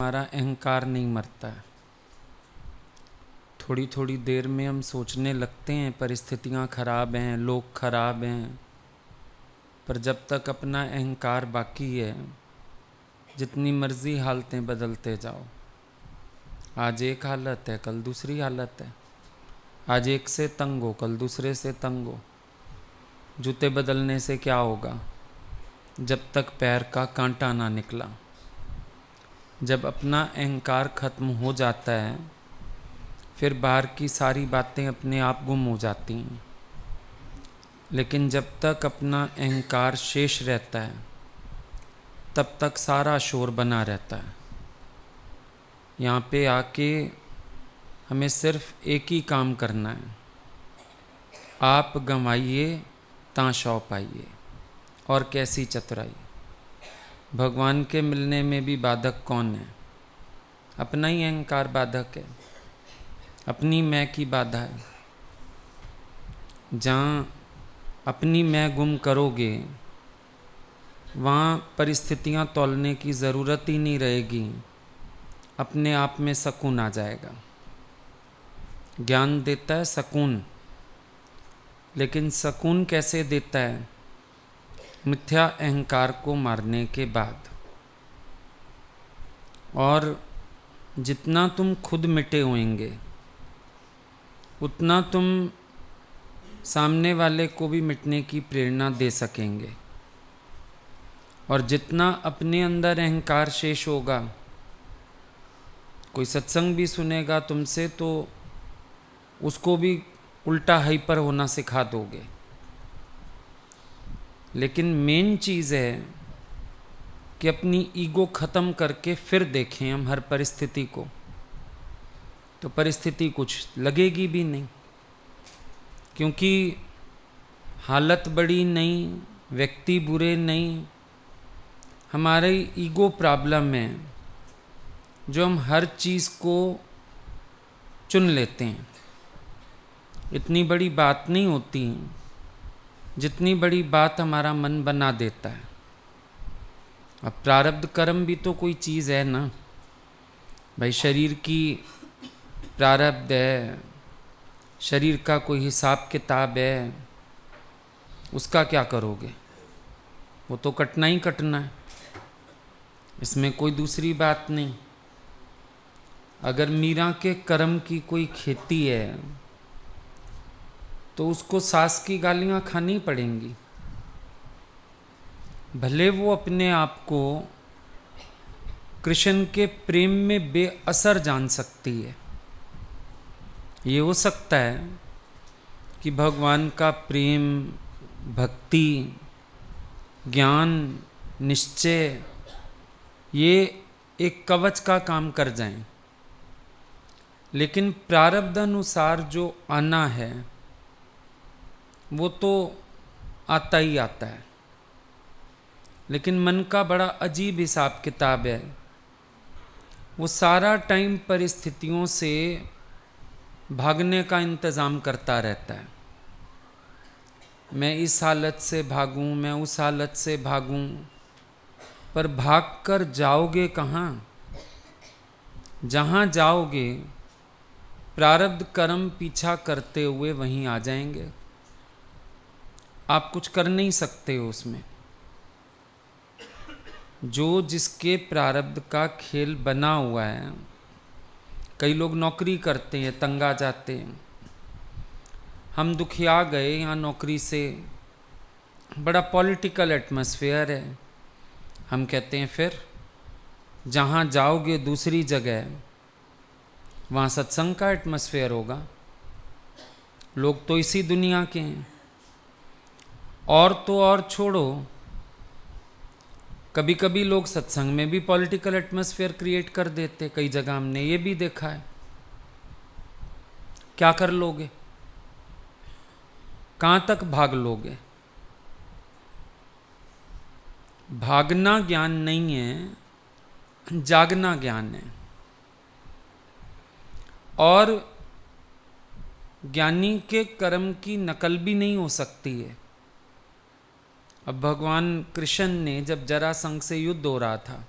हमारा अहंकार नहीं मरता है। थोड़ी थोड़ी देर में हम सोचने लगते हैं परिस्थितियाँ खराब हैं, लोग खराब हैं, पर जब तक अपना अहंकार बाकी है जितनी मर्जी हालतें बदलते जाओ। आज एक हालत है, कल दूसरी हालत है। आज एक से तंग हो, कल दूसरे से तंग हो। जूते बदलने से क्या होगा जब तक पैर का कांटा ना निकला। जब अपना अहंकार खत्म हो जाता है फिर बाहर की सारी बातें अपने आप गुम हो जाती हैं। लेकिन जब तक अपना अहंकार शेष रहता है तब तक सारा शोर बना रहता है। यहाँ पे आके हमें सिर्फ एक ही काम करना है, आप गंवाइए ताशौ पाइए। और कैसी चतुराई। भगवान के मिलने में भी बाधक कौन है? अपना ही अहंकार बाधक है, अपनी मैं की बाधा है। जहाँ अपनी मैं गुम करोगे वहाँ परिस्थितियाँ तौलने की ज़रूरत ही नहीं रहेगी, अपने आप में सकून आ जाएगा। ज्ञान देता है सकून, लेकिन सकून कैसे देता है? मिथ्या अहंकार को मारने के बाद। और जितना तुम खुद मिटे होंगे उतना तुम सामने वाले को भी मिटने की प्रेरणा दे सकेंगे। और जितना अपने अंदर अहंकार शेष होगा, कोई सत्संग भी सुनेगा तुमसे तो उसको भी उल्टा हाइपर होना सिखा दोगे। लेकिन मेन चीज़ है कि अपनी ईगो ख़त्म करके फिर देखें हम हर परिस्थिति को, तो परिस्थिति कुछ लगेगी भी नहीं। क्योंकि हालत बड़ी नहीं, व्यक्ति बुरे नहीं, हमारे ईगो प्रॉब्लम है जो हम हर चीज़ को चुन लेते हैं। इतनी बड़ी बात नहीं होती जितनी बड़ी बात हमारा मन बना देता है। अब प्रारब्ध कर्म भी तो कोई चीज़ है ना भाई। शरीर की प्रारब्ध है, शरीर का कोई हिसाब किताब है, उसका क्या करोगे? वो तो कटना ही कटना है, इसमें कोई दूसरी बात नहीं। अगर मीरा के कर्म की कोई खेती है तो उसको सास की गालियाँ खानी पड़ेंगी। भले वो अपने आप को कृष्ण के प्रेम में बेअसर जान सकती है। ये हो सकता है कि भगवान का प्रेम, भक्ति, ज्ञान, निश्चय ये एक कवच का काम कर जाएं। लेकिन प्रारब्ध अनुसार जो आना है वो तो आता ही आता है। लेकिन मन का बड़ा अजीब हिसाब किताब है, वो सारा टाइम परिस्थितियों से भागने का इंतज़ाम करता रहता है। मैं इस हालत से भागूं, मैं उस हालत से भागूं, पर भाग कर जाओगे कहाँ? जहाँ जाओगे प्रारब्ध कर्म पीछा करते हुए वहीं आ जाएंगे। आप कुछ कर नहीं सकते हो उसमें। जो जिसके प्रारब्ध का खेल बना हुआ है। कई लोग नौकरी करते हैं, तंग आ जाते हैं। हम दुखिया गए यहाँ नौकरी से, बड़ा पॉलिटिकल एटमॉस्फेयर है। हम कहते हैं फिर जहाँ जाओगे दूसरी जगह वहाँ सत्संग का एटमॉस्फेयर होगा। लोग तो इसी दुनिया के हैं। और तो और छोड़ो, कभी कभी लोग सत्संग में भी पॉलिटिकल एटमॉस्फेयर क्रिएट कर देते। कई जगह हमने ये भी देखा है। क्या कर लोगे? कहाँ तक भाग लोगे? भागना ज्ञान नहीं है, जागना ज्ञान है। और ज्ञानी के कर्म की नकल भी नहीं हो सकती है। अब भगवान कृष्ण ने जब जरासंध से युद्ध हो रहा था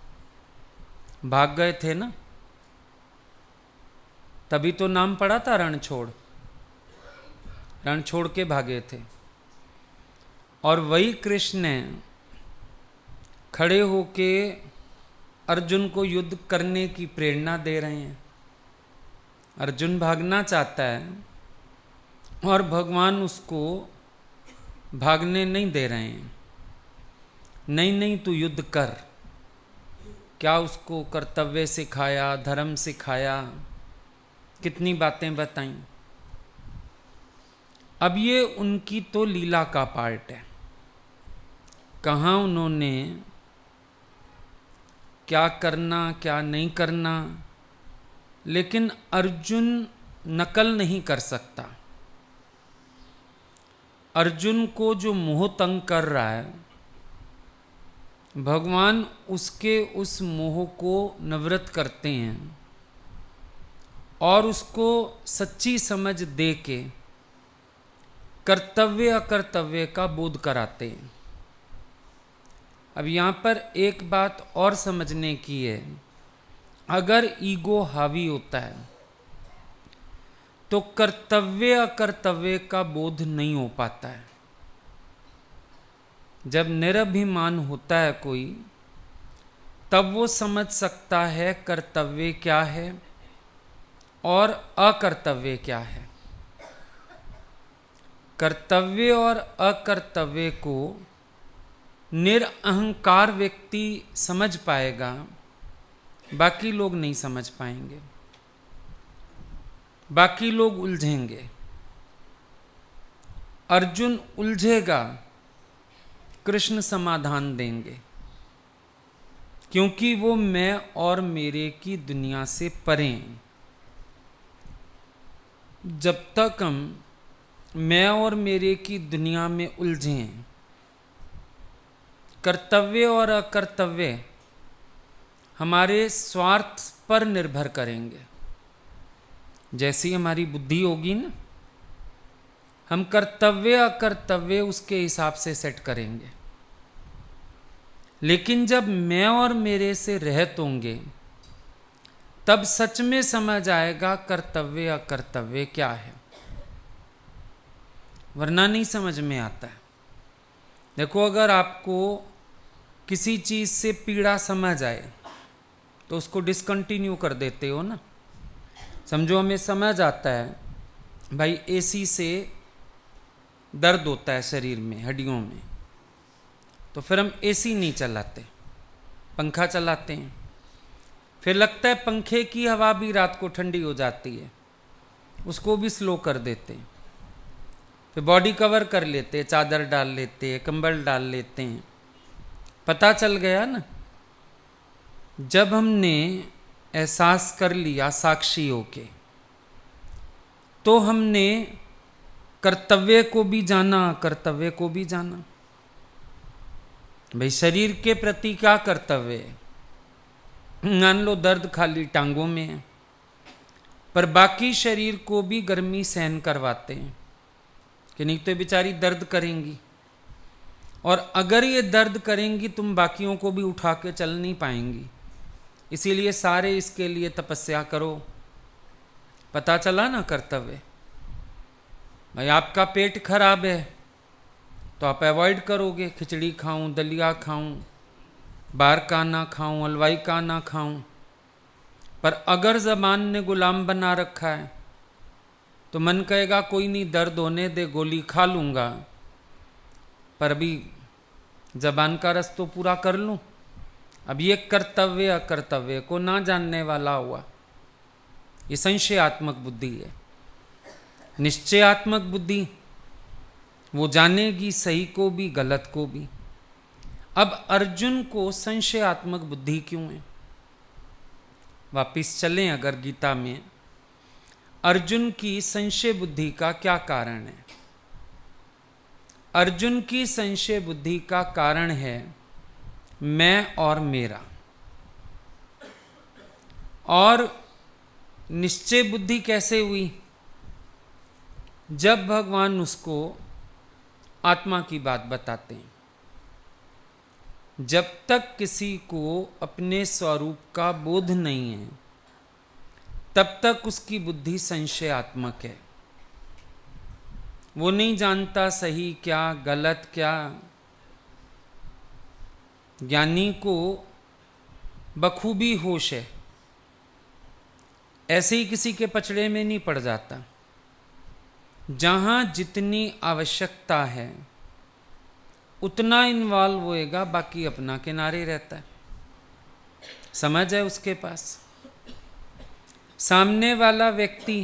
भाग गए थे ना, तभी तो नाम पड़ा था रणछोड़। रण छोड़ के भागे थे। और वही कृष्ण खड़े होके अर्जुन को युद्ध करने की प्रेरणा दे रहे हैं। अर्जुन भागना चाहता है और भगवान उसको भागने नहीं दे रहे हैं। नहीं नहीं, तू युद्ध कर। क्या उसको कर्तव्य सिखाया, धर्म सिखाया, कितनी बातें बताई। अब ये उनकी तो लीला का पार्ट है। कहाँ उन्होंने क्या करना क्या नहीं करना, लेकिन अर्जुन नकल नहीं कर सकता। अर्जुन को जो मोह तंग कर रहा है, भगवान उसके उस मोह को निवृत्त करते हैं और उसको सच्ची समझ दे के कर्तव्य अकर्तव्य का बोध कराते हैं। अब यहाँ पर एक बात और समझने की है, अगर ईगो हावी होता है तो कर्तव्य अकर्तव्य का बोध नहीं हो पाता है। जब निरभिमान होता है कोई, तब वो समझ सकता है कर्तव्य क्या है और अकर्तव्य क्या है। कर्तव्य और अकर्तव्य को निरअहंकार व्यक्ति समझ पाएगा, बाकी लोग नहीं समझ पाएंगे, बाकी लोग उलझेंगे। अर्जुन उलझेगा, कृष्ण समाधान देंगे, क्योंकि वो मैं और मेरे की दुनिया से परे हैं। जब तक हम मैं और मेरे की दुनिया में उलझे हैं, कर्तव्य और अकर्तव्य हमारे स्वार्थ पर निर्भर करेंगे। जैसी हमारी बुद्धि होगी ना, हम कर्तव्य अकर्तव्य उसके हिसाब से सेट करेंगे। लेकिन जब मैं और मेरे से रहित होंगे, तब सच में समझ आएगा कर्तव्य अकर्तव्य क्या है, वरना नहीं समझ में आता है। देखो, अगर आपको किसी चीज़ से पीड़ा समझ आए तो उसको डिसकंटिन्यू कर देते हो ना। समझो हमें समझ आता है भाई एसी से दर्द होता है शरीर में, हड्डियों में, तो फिर हम एसी नहीं चलाते, पंखा चलाते हैं। फिर लगता है पंखे की हवा भी रात को ठंडी हो जाती है, उसको भी स्लो कर देते हैं। फिर बॉडी कवर कर लेते हैं, चादर डाल लेते हैं, कंबल डाल लेते हैं। पता चल गया ना, जब हमने एहसास कर लिया साक्षी होके, तो हमने कर्तव्य को भी जाना, कर्तव्य को भी जाना। भाई शरीर के प्रति क्या कर्तव्य है? मान लो दर्द खाली टांगों में है, पर बाकी शरीर को भी गर्मी सहन करवाते हैं कि नहीं तो बेचारी दर्द करेंगी, और अगर ये दर्द करेंगी तुम बाकियों को भी उठा के चल नहीं पाएंगी, इसीलिए सारे इसके लिए तपस्या करो। पता चला ना कर्तव्य। भाई आपका पेट खराब है तो आप अवॉइड करोगे, खिचड़ी खाऊं, दलिया खाऊं, बाहर का ना खाऊं, हलवाई का ना खाऊं। पर अगर ज़बान ने गुलाम बना रखा है तो मन कहेगा कोई नहीं, दर्द होने दे, गोली खा लूँगा, पर अभी ज़बान का रस तो पूरा कर लूँ। अब ये कर्तव्य अकर्तव्य को ना जानने वाला हुआ, ये संशयात्मक बुद्धि है। निश्चयात्मक बुद्धि वो जानेगी सही को भी गलत को भी। अब अर्जुन को संशयात्मक बुद्धि क्यों है? वापिस चलें अगर गीता में, अर्जुन की संशय बुद्धि का क्या कारण है? अर्जुन की संशय बुद्धि का कारण है मैं और मेरा। और निश्चय बुद्धि कैसे हुई? जब भगवान उसको आत्मा की बात बताते हैं। जब तक किसी को अपने स्वरूप का बोध नहीं है तब तक उसकी बुद्धि संशयात्मक है। वो नहीं जानता सही क्या गलत क्या। ज्ञानी को बखूबी होश है, ऐसे ही किसी के पचड़े में नहीं पड़ जाता। जहां जितनी आवश्यकता है उतना इन्वॉल्व होएगा, बाकी अपना किनारे रहता है। समझ है उसके पास। सामने वाला व्यक्ति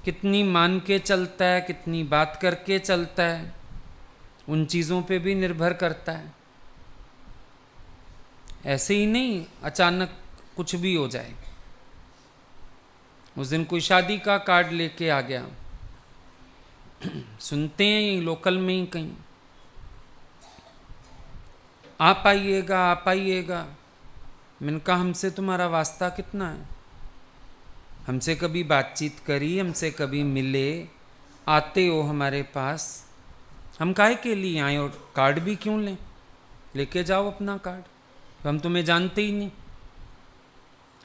कितनी मान के चलता है, कितनी बात करके चलता है, उन चीज़ों पे भी निर्भर करता है। ऐसे ही नहीं अचानक कुछ भी हो जाए। उस दिन कोई शादी का कार्ड लेके आ गया, सुनते हैं यहीं लोकल में ही कहीं, आप आइएगा आप आइएगा। मैंने कहा हमसे तुम्हारा वास्ता कितना है? हमसे कभी बातचीत करी, हमसे कभी मिले, आते हो हमारे पास, हम काहे के लिए आए और कार्ड भी क्यों लें? लेके जाओ अपना कार्ड, तो हम तुम्हें जानते ही नहीं,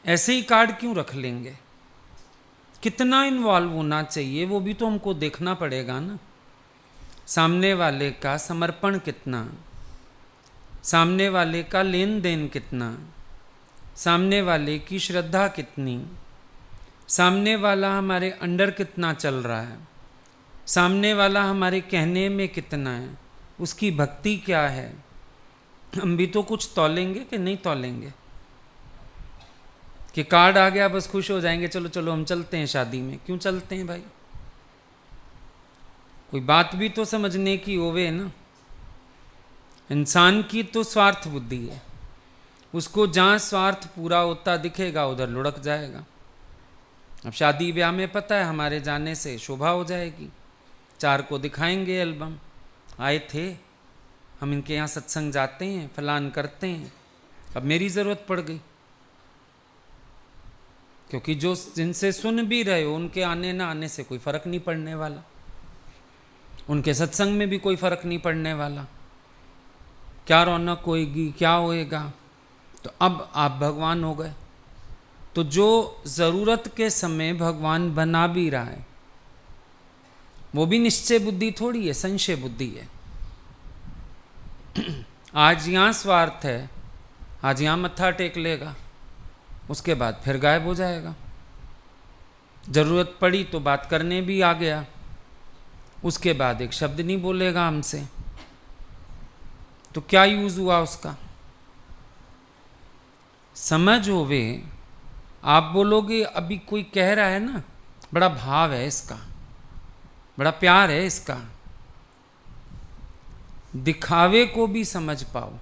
ऐसे ही कार्ड क्यों रख लेंगे? कितना इन्वॉल्व होना चाहिए वो भी तो हमको देखना पड़ेगा ना। सामने वाले का समर्पण कितना, सामने वाले का लेन देन कितना, सामने वाले की श्रद्धा कितनी, सामने वाला हमारे अंडर कितना चल रहा है, सामने वाला हमारे कहने में कितना है, उसकी भक्ति क्या है। हम भी तो कुछ तौलेंगे कि नहीं तौलेंगे कि कार्ड आ गया बस खुश हो जाएंगे, चलो चलो हम चलते हैं शादी में। क्यों चलते हैं भाई? कोई बात भी तो समझने की होवे ना। इंसान की तो स्वार्थ बुद्धि है, उसको जहाँ स्वार्थ पूरा होता दिखेगा उधर लुढ़क जाएगा। अब शादी ब्याह में पता है हमारे जाने से शोभा हो जाएगी, 4 को दिखाएंगे एल्बम, आए थे हम इनके यहाँ सत्संग जाते हैं, फलान करते हैं। अब मेरी ज़रूरत पड़ गई, क्योंकि जो जिनसे सुन भी रहे हो उनके आने ना आने से कोई फ़र्क नहीं पड़ने वाला, उनके सत्संग में भी कोई फ़र्क नहीं पड़ने वाला। क्या रौनक होएगी, क्या होएगा? तो अब आप भगवान हो गए। तो जो ज़रूरत के समय भगवान बना भी रहा है वो भी निश्चय बुद्धि थोड़ी है, संशय बुद्धि है। आज यहाँ स्वार्थ है, आज यहाँ मत्था टेक लेगा, उसके बाद फिर गायब हो जाएगा। ज़रूरत पड़ी तो बात करने भी आ गया, उसके बाद एक शब्द नहीं बोलेगा हमसे, तो क्या यूज़ हुआ उसका? समझ होवे। आप बोलोगे अभी कोई कह रहा है ना, बड़ा भाव है इसका, बड़ा प्यार है इसका, दिखावे को भी समझ पाओ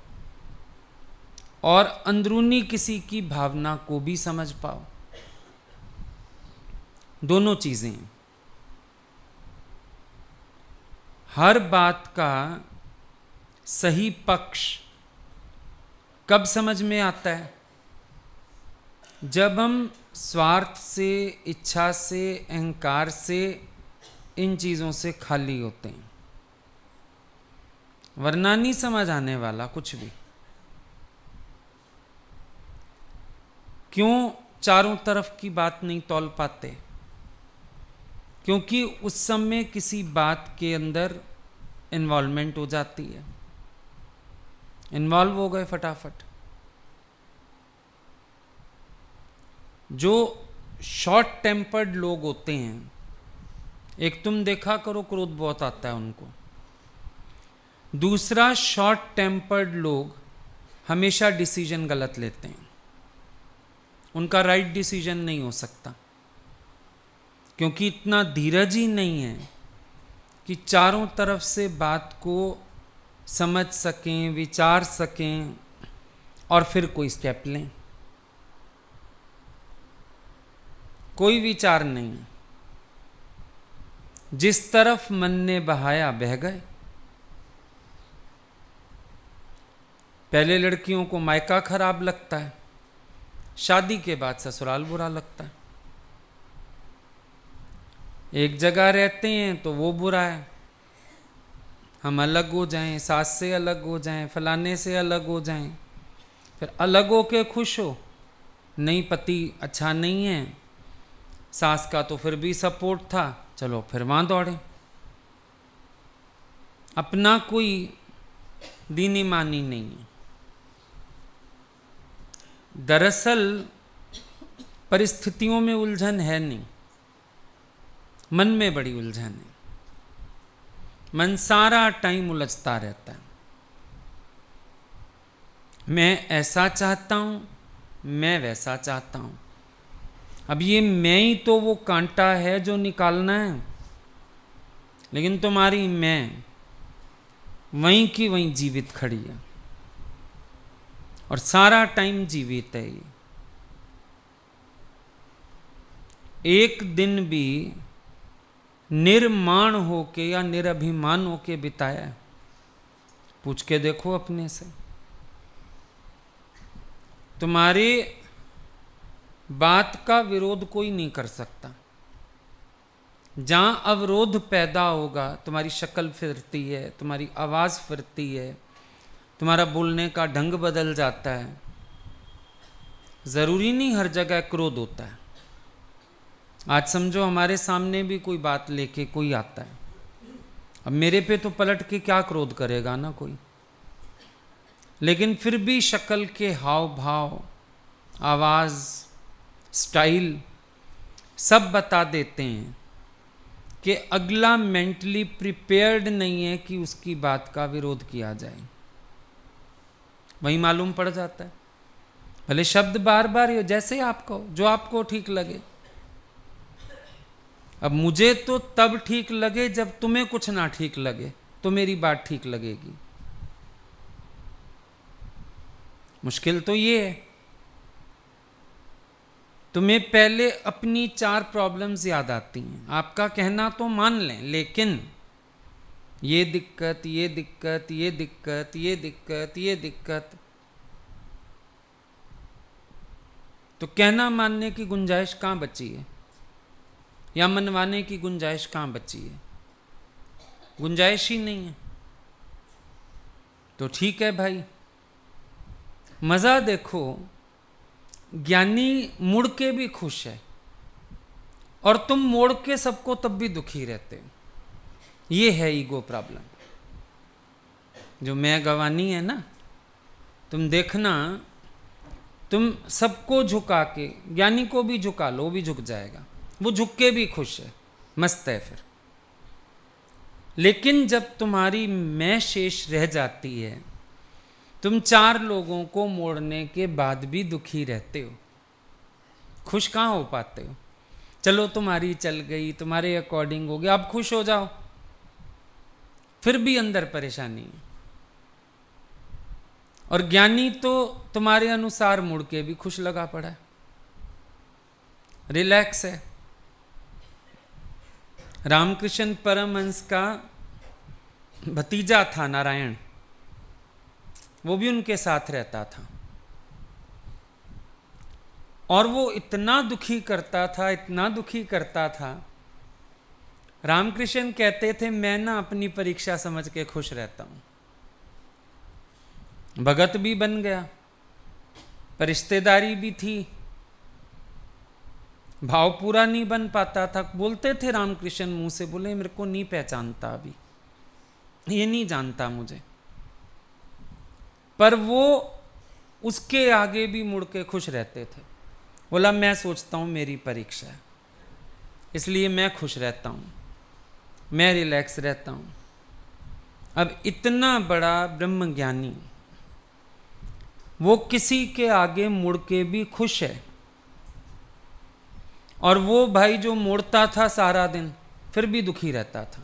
और अंदरूनी किसी की भावना को भी समझ पाओ, दोनों चीजें। हर बात का सही पक्ष कब समझ में आता है? जब हम स्वार्थ से, इच्छा से, अहंकार से, इन चीज़ों से खाली होते हैं, वरना नहीं समझ आने वाला कुछ भी। क्यों चारों तरफ की बात नहीं तौल पाते? क्योंकि उस समय किसी बात के अंदर इन्वॉल्वमेंट हो जाती है, इन्वॉल्व हो गए फटाफट। जो शॉर्ट टेम्पर्ड लोग होते हैं, एक तुम देखा करो क्रोध बहुत आता है उनको। दूसरा, शॉर्ट टेम्पर्ड लोग हमेशा डिसीजन गलत लेते हैं, उनका राइट डिसीजन नहीं हो सकता, क्योंकि इतना धीरज ही नहीं है कि चारों तरफ से बात को समझ सकें, विचार सकें और फिर कोई स्टेप लें। कोई विचार नहीं, जिस तरफ मन ने बहाया बह गए। पहले लड़कियों को मायका खराब लगता है, शादी के बाद ससुराल बुरा लगता है। एक जगह रहते हैं तो वो बुरा है, हम अलग हो जाएं, सास से अलग हो जाएं, फलाने से अलग हो जाएं, फिर अलग हो के खुश हो। नहीं, पति अच्छा नहीं है, सास का तो फिर भी सपोर्ट था, चलो फिर वहाँ दौड़े। अपना कोई दीनी मानी नहीं है। दरअसल परिस्थितियों में उलझन है नहीं, मन में बड़ी उलझन है। मन सारा टाइम उलझता रहता है। मैं ऐसा चाहता हूं, मैं वैसा चाहता हूं। अब ये मैं ही तो वो कांटा है जो निकालना है, लेकिन तुम्हारी मैं वहीं की वहीं जीवित खड़ी है और सारा टाइम जीवित है। ये एक दिन भी निर्माण होके या निरभिमान होके बिताया है? पूछ के देखो अपने से। तुम्हारी बात का विरोध कोई नहीं कर सकता। जहां अवरोध पैदा होगा, तुम्हारी शक्ल फिरती है, तुम्हारी आवाज फिरती है, तुम्हारा बोलने का ढंग बदल जाता है। जरूरी नहीं हर जगह क्रोध होता है। आज समझो हमारे सामने भी कोई बात लेके कोई आता है, अब मेरे पे तो पलट के क्या क्रोध करेगा ना कोई, लेकिन फिर भी शक्ल के हाव भाव, आवाज, स्टाइल सब बता देते हैं कि अगला मेंटली प्रिपेयर्ड नहीं है कि उसकी बात का विरोध किया जाए। वही मालूम पड़ जाता है। भले शब्द बार बार हो, जैसे आपको जो आपको ठीक लगे। अब मुझे तो तब ठीक लगे जब तुम्हें कुछ ना ठीक लगे तो मेरी बात ठीक लगेगी। मुश्किल तो ये है, तुम्हें पहले अपनी 4 प्रॉब्लम्स याद आती हैं। आपका कहना तो मान लें, लेकिन ये दिक्कत, ये दिक्कत, ये दिक्कत, ये दिक्कत, ये दिक्कत, तो कहना मानने की गुंजाइश कहाँ बची है, या मनवाने की गुंजाइश कहाँ बची है? गुंजाइश ही नहीं है। तो ठीक है भाई, मजा देखो, ज्ञानी मुड़ के भी खुश है और तुम मोड़ के सबको तब भी दुखी रहते हो। ये है ईगो प्रॉब्लम, जो मैं गवानी है ना। तुम देखना, तुम सबको झुका के, ज्ञानी को भी झुका लो, वो भी झुक जाएगा, वो झुक के भी खुश है, मस्त है फिर। लेकिन जब तुम्हारी मैं शेष रह जाती है, तुम 4 लोगों को मोड़ने के बाद भी दुखी रहते हो, खुश कहाँ हो पाते हो? चलो तुम्हारी चल गई, तुम्हारे अकॉर्डिंग हो गया, अब खुश हो जाओ, फिर भी अंदर परेशानी है। और ज्ञानी तो तुम्हारे अनुसार मुड़ के भी खुश लगा पड़ा है, रिलैक्स है। रामकृष्ण परमहंस का भतीजा था नारायण, वो भी उनके साथ रहता था और वो इतना दुखी करता था, इतना दुखी करता था। रामकृष्ण कहते थे, मैं ना अपनी परीक्षा समझ के खुश रहता हूं। भगत भी बन गया, पर रिश्तेदारी भी थी, भाव पूरा नहीं बन पाता था। बोलते थे रामकृष्ण मुंह से, बोले मेरे को नहीं पहचानता, अभी ये नहीं जानता मुझे, पर वो उसके आगे भी मुड़ के खुश रहते थे। बोला मैं सोचता हूं मेरी परीक्षा है, इसलिए मैं खुश रहता हूं, मैं रिलैक्स रहता हूं। अब इतना बड़ा ब्रह्मज्ञानी वो किसी के आगे मुड़ के भी खुश है, और वो भाई जो मोड़ता था सारा दिन फिर भी दुखी रहता था।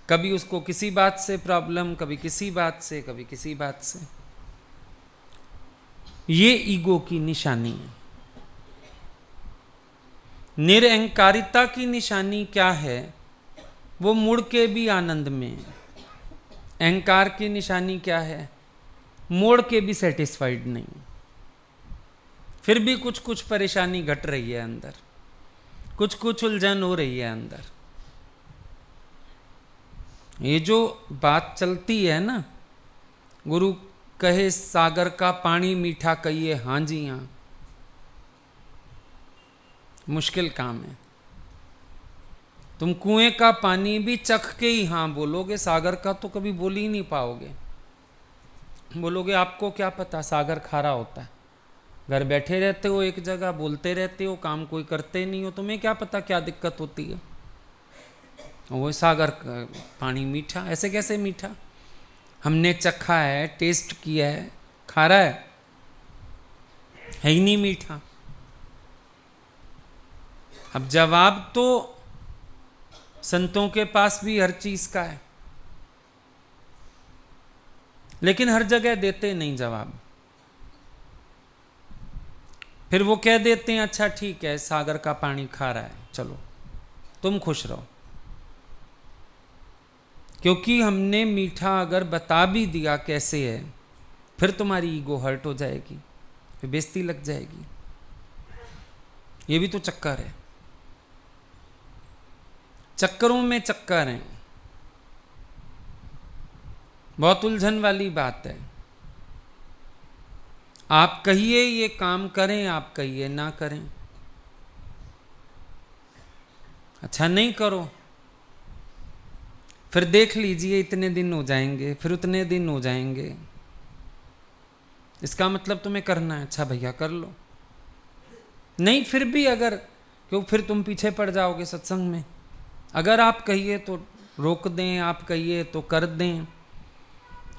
कभी उसको किसी बात से प्रॉब्लम, कभी किसी बात से, कभी किसी बात से। ये ईगो की निशानी है। निरअहंकारिता की निशानी क्या है? वो मुड़ के भी आनंद में। अहंकार की निशानी क्या है? मोड़ के भी सेटिस्फाइड नहीं, फिर भी कुछ कुछ परेशानी घट रही है अंदर, कुछ कुछ उलझन हो रही है अंदर। ये जो बात चलती है ना, गुरु कहे सागर का पानी मीठा, कहिए हाँ जी हाँ, मुश्किल काम है। तुम कुएं का पानी भी चख के ही हाँ बोलोगे, सागर का तो कभी बोल ही नहीं पाओगे। बोलोगे आपको क्या पता सागर खारा होता है, घर बैठे रहते हो एक जगह, बोलते रहते हो, काम कोई करते नहीं हो, तुम्हें क्या पता क्या दिक्कत होती है। वो सागर का पानी मीठा, ऐसे कैसे मीठा? हमने चखा है, टेस्ट किया है, खारा है ही नहीं मीठा। अब जवाब तो संतों के पास भी हर चीज का है, लेकिन हर जगह देते नहीं जवाब। फिर वो कह देते हैं अच्छा ठीक है सागर का पानी खारा है, चलो तुम खुश रहो। क्योंकि हमने मीठा अगर बता भी दिया कैसे है, फिर तुम्हारी ईगो हर्ट हो जाएगी, फिर बेइज्जती लग जाएगी। ये भी तो चक्कर है, चक्करों में चक्कर हैं। बहुत उलझन वाली बात है। आप कहिए ये काम करें, आप कहिए ना करें। अच्छा नहीं करो, फिर देख लीजिए इतने दिन हो जाएंगे, फिर उतने दिन हो जाएंगे। इसका मतलब तुम्हें करना है, अच्छा भैया कर लो। नहीं फिर भी अगर, क्यों फिर तुम पीछे पड़ जाओगे सत्संग में। अगर आप कहिए तो रोक दें, आप कहिए तो कर दें।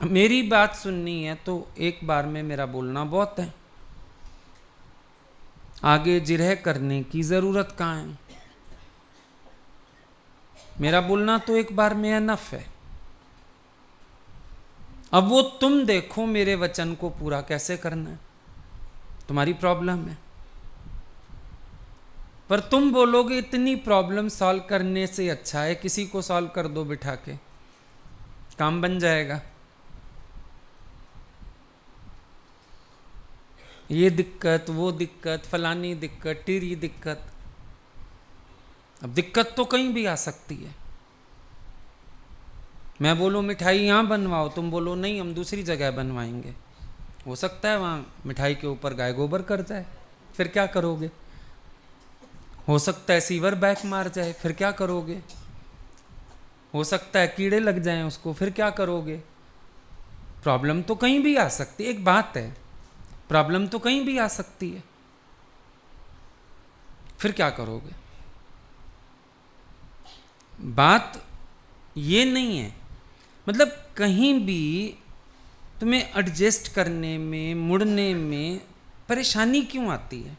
मेरी बात सुननी है तो एक बार में मेरा बोलना बहुत है, आगे जिरह करने की जरूरत कहाँ है। मेरा बोलना तो एक बार में एनफ है। अब वो तुम देखो मेरे वचन को पूरा कैसे करना है, तुम्हारी प्रॉब्लम है। पर तुम बोलोगे इतनी प्रॉब्लम सॉल्व करने से अच्छा है किसी को सॉल्व कर दो बिठा के, काम बन जाएगा। ये दिक्कत, वो दिक्कत, फलानी दिक्कत, टीरी दिक्कत। अब दिक्कत तो कहीं भी आ सकती है। मैं बोलूं मिठाई यहां बनवाओ, तुम बोलो नहीं हम दूसरी जगह बनवाएंगे। हो सकता है वहां मिठाई के ऊपर गाय गोबर कर जाए, फिर क्या करोगे? हो सकता है सीवर बैक मार जाए, फिर क्या करोगे? हो सकता है कीड़े लग जाएं उसको, फिर क्या करोगे? प्रॉब्लम तो कहीं भी आ सकती है। एक बात है, प्रॉब्लम तो कहीं भी आ सकती है, फिर क्या करोगे? बात ये नहीं है, मतलब कहीं भी तुम्हें एडजस्ट करने में, मुड़ने में परेशानी क्यों आती है?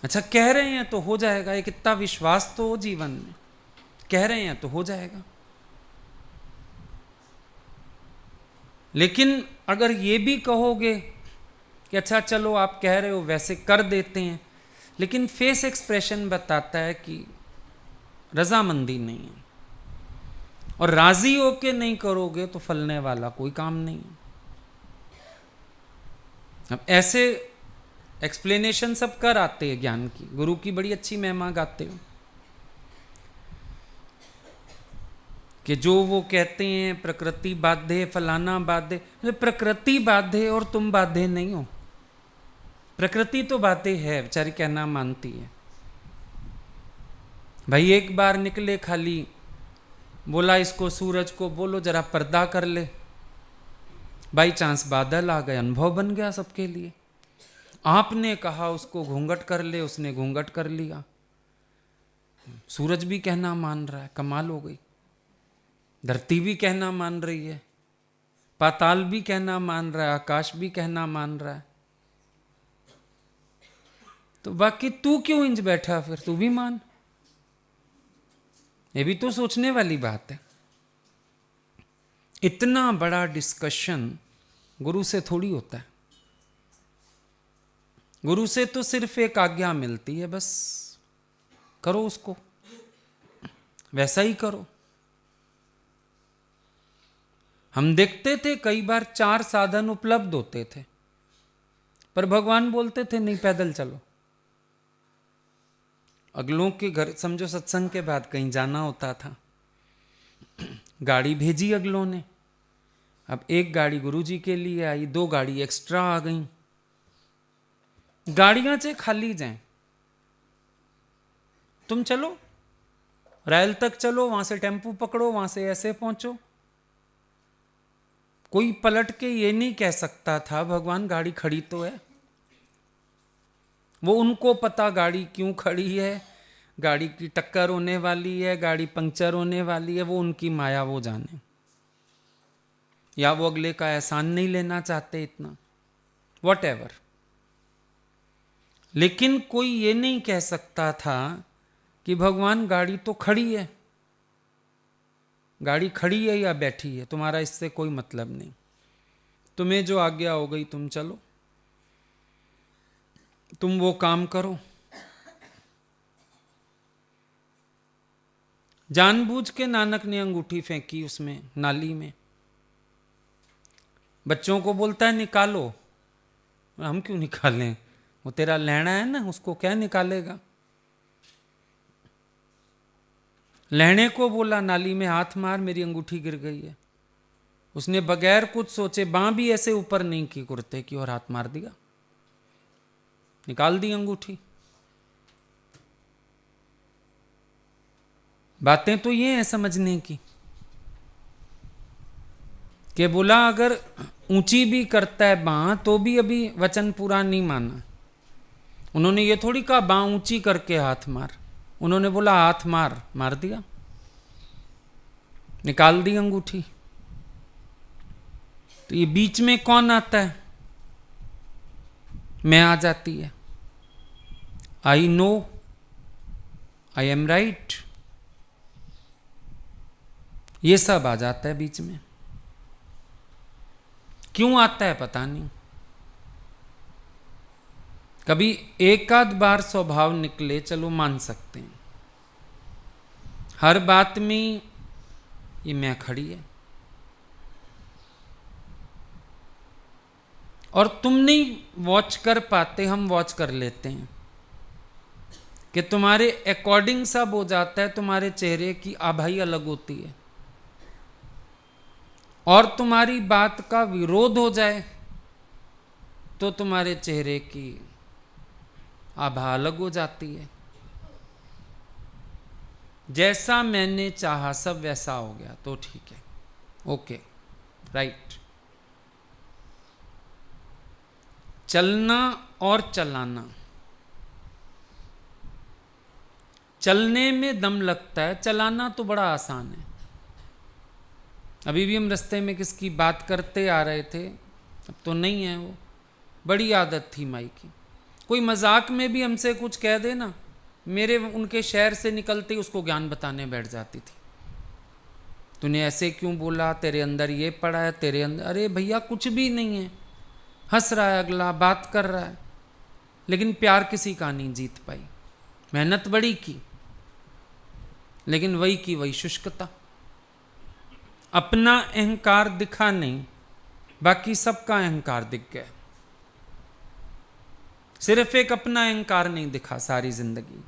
अच्छा कह रहे हैं तो हो जाएगा, एक इतना विश्वास तो हो जीवन में, कह रहे हैं तो हो जाएगा। लेकिन अगर ये भी कहोगे कि अच्छा चलो आप कह रहे हो वैसे कर देते हैं, लेकिन फेस एक्सप्रेशन बताता है कि रजामंदी नहीं है, और राजी होके नहीं करोगे तो फलने वाला कोई काम नहीं है। अब ऐसे एक्सप्लेनेशन सब कर आते हैं ज्ञान की, गुरु की बड़ी अच्छी महिमा गाते हो कि जो वो कहते हैं प्रकृति बाध्य, फलाना बाध्य। प्रकृति बाध्य और तुम बाध्य नहीं हो। प्रकृति तो बाध्य है, बेचारी कहना मानती है। भाई एक बार निकले खाली, बोला इसको सूरज को बोलो जरा पर्दा कर ले, बाई चांस बादल आ गए, अनुभव बन गया सबके लिए। आपने कहा उसको घूंघट कर ले, उसने घूंघट कर लिया। सूरज भी कहना मान रहा है, कमाल हो गई। धरती भी कहना मान रही है, पाताल भी कहना मान रहा है, आकाश भी कहना मान रहा है। तो बाकी तू क्यों इंज बैठा, फिर तू भी मान। ये भी तो सोचने वाली बात है। इतना बड़ा डिस्कशन गुरु से थोड़ी होता है। गुरु से तो सिर्फ एक आज्ञा मिलती है, बस करो उसको, वैसा ही करो। हम देखते थे कई बार 4 साधन उपलब्ध होते थे, पर भगवान बोलते थे नहीं पैदल चलो। अगलों के घर समझो सत्संग के बाद कहीं जाना होता था, गाड़ी भेजी अगलों ने। अब एक गाड़ी गुरुजी के लिए आई, 2 गाड़ी एक्स्ट्रा आ गई। गाड़ियां चाहे खाली जाएं, तुम चलो रायल तक चलो, वहां से टेम्पू पकड़ो, वहां से ऐसे पहुंचो। कोई पलट के ये नहीं कह सकता था भगवान गाड़ी खड़ी तो है। वो उनको पता गाड़ी क्यों खड़ी है, गाड़ी की टक्कर होने वाली है, गाड़ी पंक्चर होने वाली है, वो उनकी माया वो जाने। या वो अगले का एहसान नहीं लेना चाहते इतना, वॉटएवर। लेकिन कोई ये नहीं कह सकता था कि भगवान गाड़ी तो खड़ी है, गाड़ी खड़ी है या बैठी है, तुम्हारा इससे कोई मतलब नहीं, तुम्हें जो आज्ञा हो गई तुम चलो, तुम वो काम करो। जानबूझ के नानक ने अंगूठी फेंकी उसमें नाली में। बच्चों को बोलता है निकालो, हम क्यों निकालें, वो तेरा लहना है ना, उसको क्या निकालेगा। लहने को बोला नाली में हाथ मार, मेरी अंगूठी गिर गई है। उसने बगैर कुछ सोचे बांह भी ऐसे ऊपर नहीं की कुर्ते की और हाथ मार दिया, निकाल दी अंगूठी। बातें तो ये हैं समझने की कि बोला अगर ऊंची भी करता है बांह तो भी अभी वचन पूरा नहीं माना। उन्होंने ये थोड़ी कहा बांह ऊंची करके हाथ मार, उन्होंने बोला हाथ मार, मार दिया, निकाल दी अंगूठी। तो ये बीच में कौन आता है, मैं आ जाती है, I know I am right, ये सब आ जाता है बीच में। क्यों आता है पता नहीं। कभी एक आध बार स्वभाव निकले चलो मान सकते हैं, हर बात में ये मैं खड़ी है। और तुम नहीं वॉच कर पाते, हम वॉच कर लेते हैं कि तुम्हारे अकॉर्डिंग सब हो जाता है, तुम्हारे चेहरे की आभाई अलग होती है। और तुम्हारी बात का विरोध हो जाए तो तुम्हारे चेहरे की आभा अलग हो जाती है। जैसा मैंने चाहा सब वैसा हो गया तो ठीक है, ओके राइट। चलना और चलाना, चलने में दम लगता है, चलाना तो बड़ा आसान है। अभी भी हम रास्ते में किसकी बात करते आ रहे थे, अब तो नहीं है वो, बड़ी आदत थी माई की। कोई मजाक में भी हमसे कुछ कह दे ना, मेरे उनके शहर से निकलते ही उसको ज्ञान बताने बैठ जाती थी। तूने ऐसे क्यों बोला, तेरे अंदर ये पड़ा है, तेरे अंदर, अरे भैया कुछ भी नहीं है। हंस रहा है अगला, बात कर रहा है, लेकिन प्यार किसी का नहीं जीत पाई। मेहनत बड़ी की, लेकिन वही की वही शुष्कता। अपना अहंकार दिखा नहीं, बाकी सबका अहंकार दिख गया। सिर्फ एक अपना अहंकार नहीं दिखा सारी जिंदगी।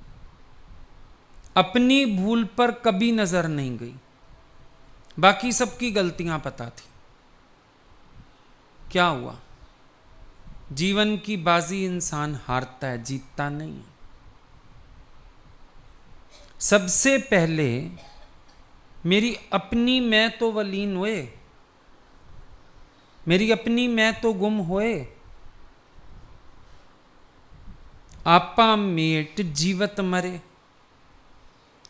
अपनी भूल पर कभी नजर नहीं गई, बाकी सबकी गलतियां पता थी। क्या हुआ, जीवन की बाजी इंसान हारता है, जीतता नहीं है। सबसे पहले मेरी अपनी मैं तो वलीन हुए, मेरी अपनी मैं तो गुम होए। आपा मेट जीवत मरे।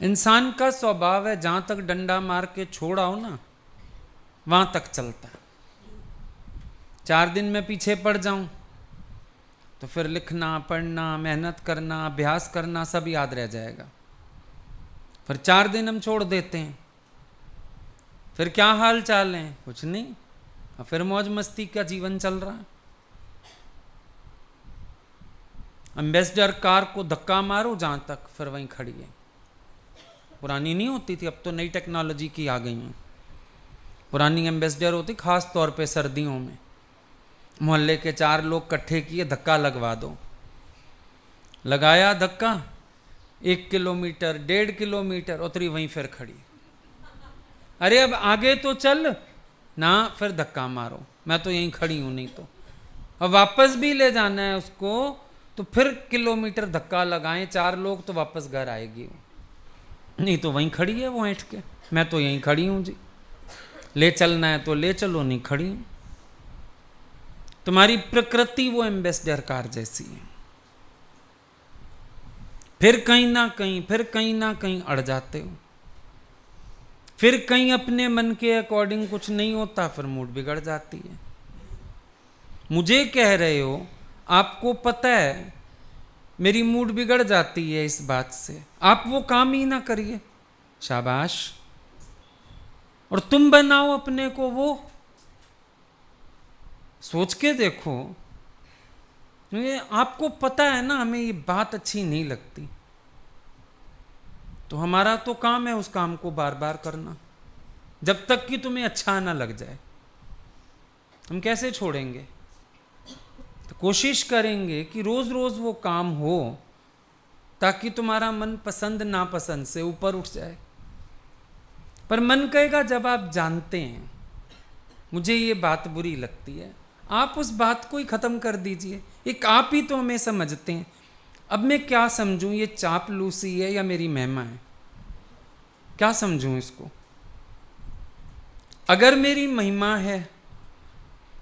इंसान का स्वभाव है जहां तक डंडा मार के छोड़ा हो ना, वहां तक चलता है। 4 दिन में पीछे पड़ जाऊं तो फिर लिखना, पढ़ना, मेहनत करना, अभ्यास करना सब याद रह जाएगा। फिर 4 दिन हम छोड़ देते हैं, फिर क्या हाल चाल है, कुछ नहीं, और फिर मौज मस्ती का जीवन चल रहा है। एम्बेसडर कार को धक्का मारो जहां तक, फिर वहीं खड़ी है। पुरानी नहीं होती थी, अब तो नई टेक्नोलॉजी की आ गई है। पुरानी एम्बेसडर होती खास तौर पे सर्दियों में, मोहल्ले के 4 लोग इकट्ठे किए, धक्का लगवा दो। लगाया धक्का, 1 किलोमीटर 1.5 किलोमीटर उतरी, वहीं फिर खड़ी। अरे अब आगे तो चल ना, फिर धक्का मारो, मैं तो यहीं खड़ी हूं, नहीं तो अब वापस भी ले जाना है उसको तो फिर किलोमीटर धक्का लगाएं 4 लोग तो वापस घर आएगी वो, नहीं तो वहीं खड़ी है वो ऐंठ के, मैं तो यहीं खड़ी हूं जी, ले चलना है तो ले चलो, नहीं खड़ी हूं। तुम्हारी प्रकृति वो एम्बेसडर कार जैसी है, फिर कहीं ना कहीं अड़ जाते हो, फिर कहीं अपने मन के अकॉर्डिंग कुछ नहीं होता, फिर मूड बिगड़ जाती है। मुझे कह रहे हो, आपको पता है मेरी मूड बिगड़ जाती है इस बात से, आप वो काम ही ना करिए, शाबाश, और तुम बनाओ अपने को वो। सोच के देखो, आपको पता है ना हमें ये बात अच्छी नहीं लगती, तो हमारा तो काम है उस काम को बार बार करना, जब तक कि तुम्हें अच्छा ना लग जाए। हम कैसे छोड़ेंगे? तो कोशिश करेंगे कि रोज रोज वो काम हो ताकि तुम्हारा मन पसंद नापसंद से ऊपर उठ जाए। पर मन कहेगा जब आप जानते हैं मुझे ये बात बुरी लगती है, आप उस बात को ही खत्म कर दीजिए। एक आप ही तो हमें समझते हैं। अब मैं क्या समझूं, ये चापलूसी है या मेरी महिमा है? क्या समझूं इसको? अगर मेरी महिमा है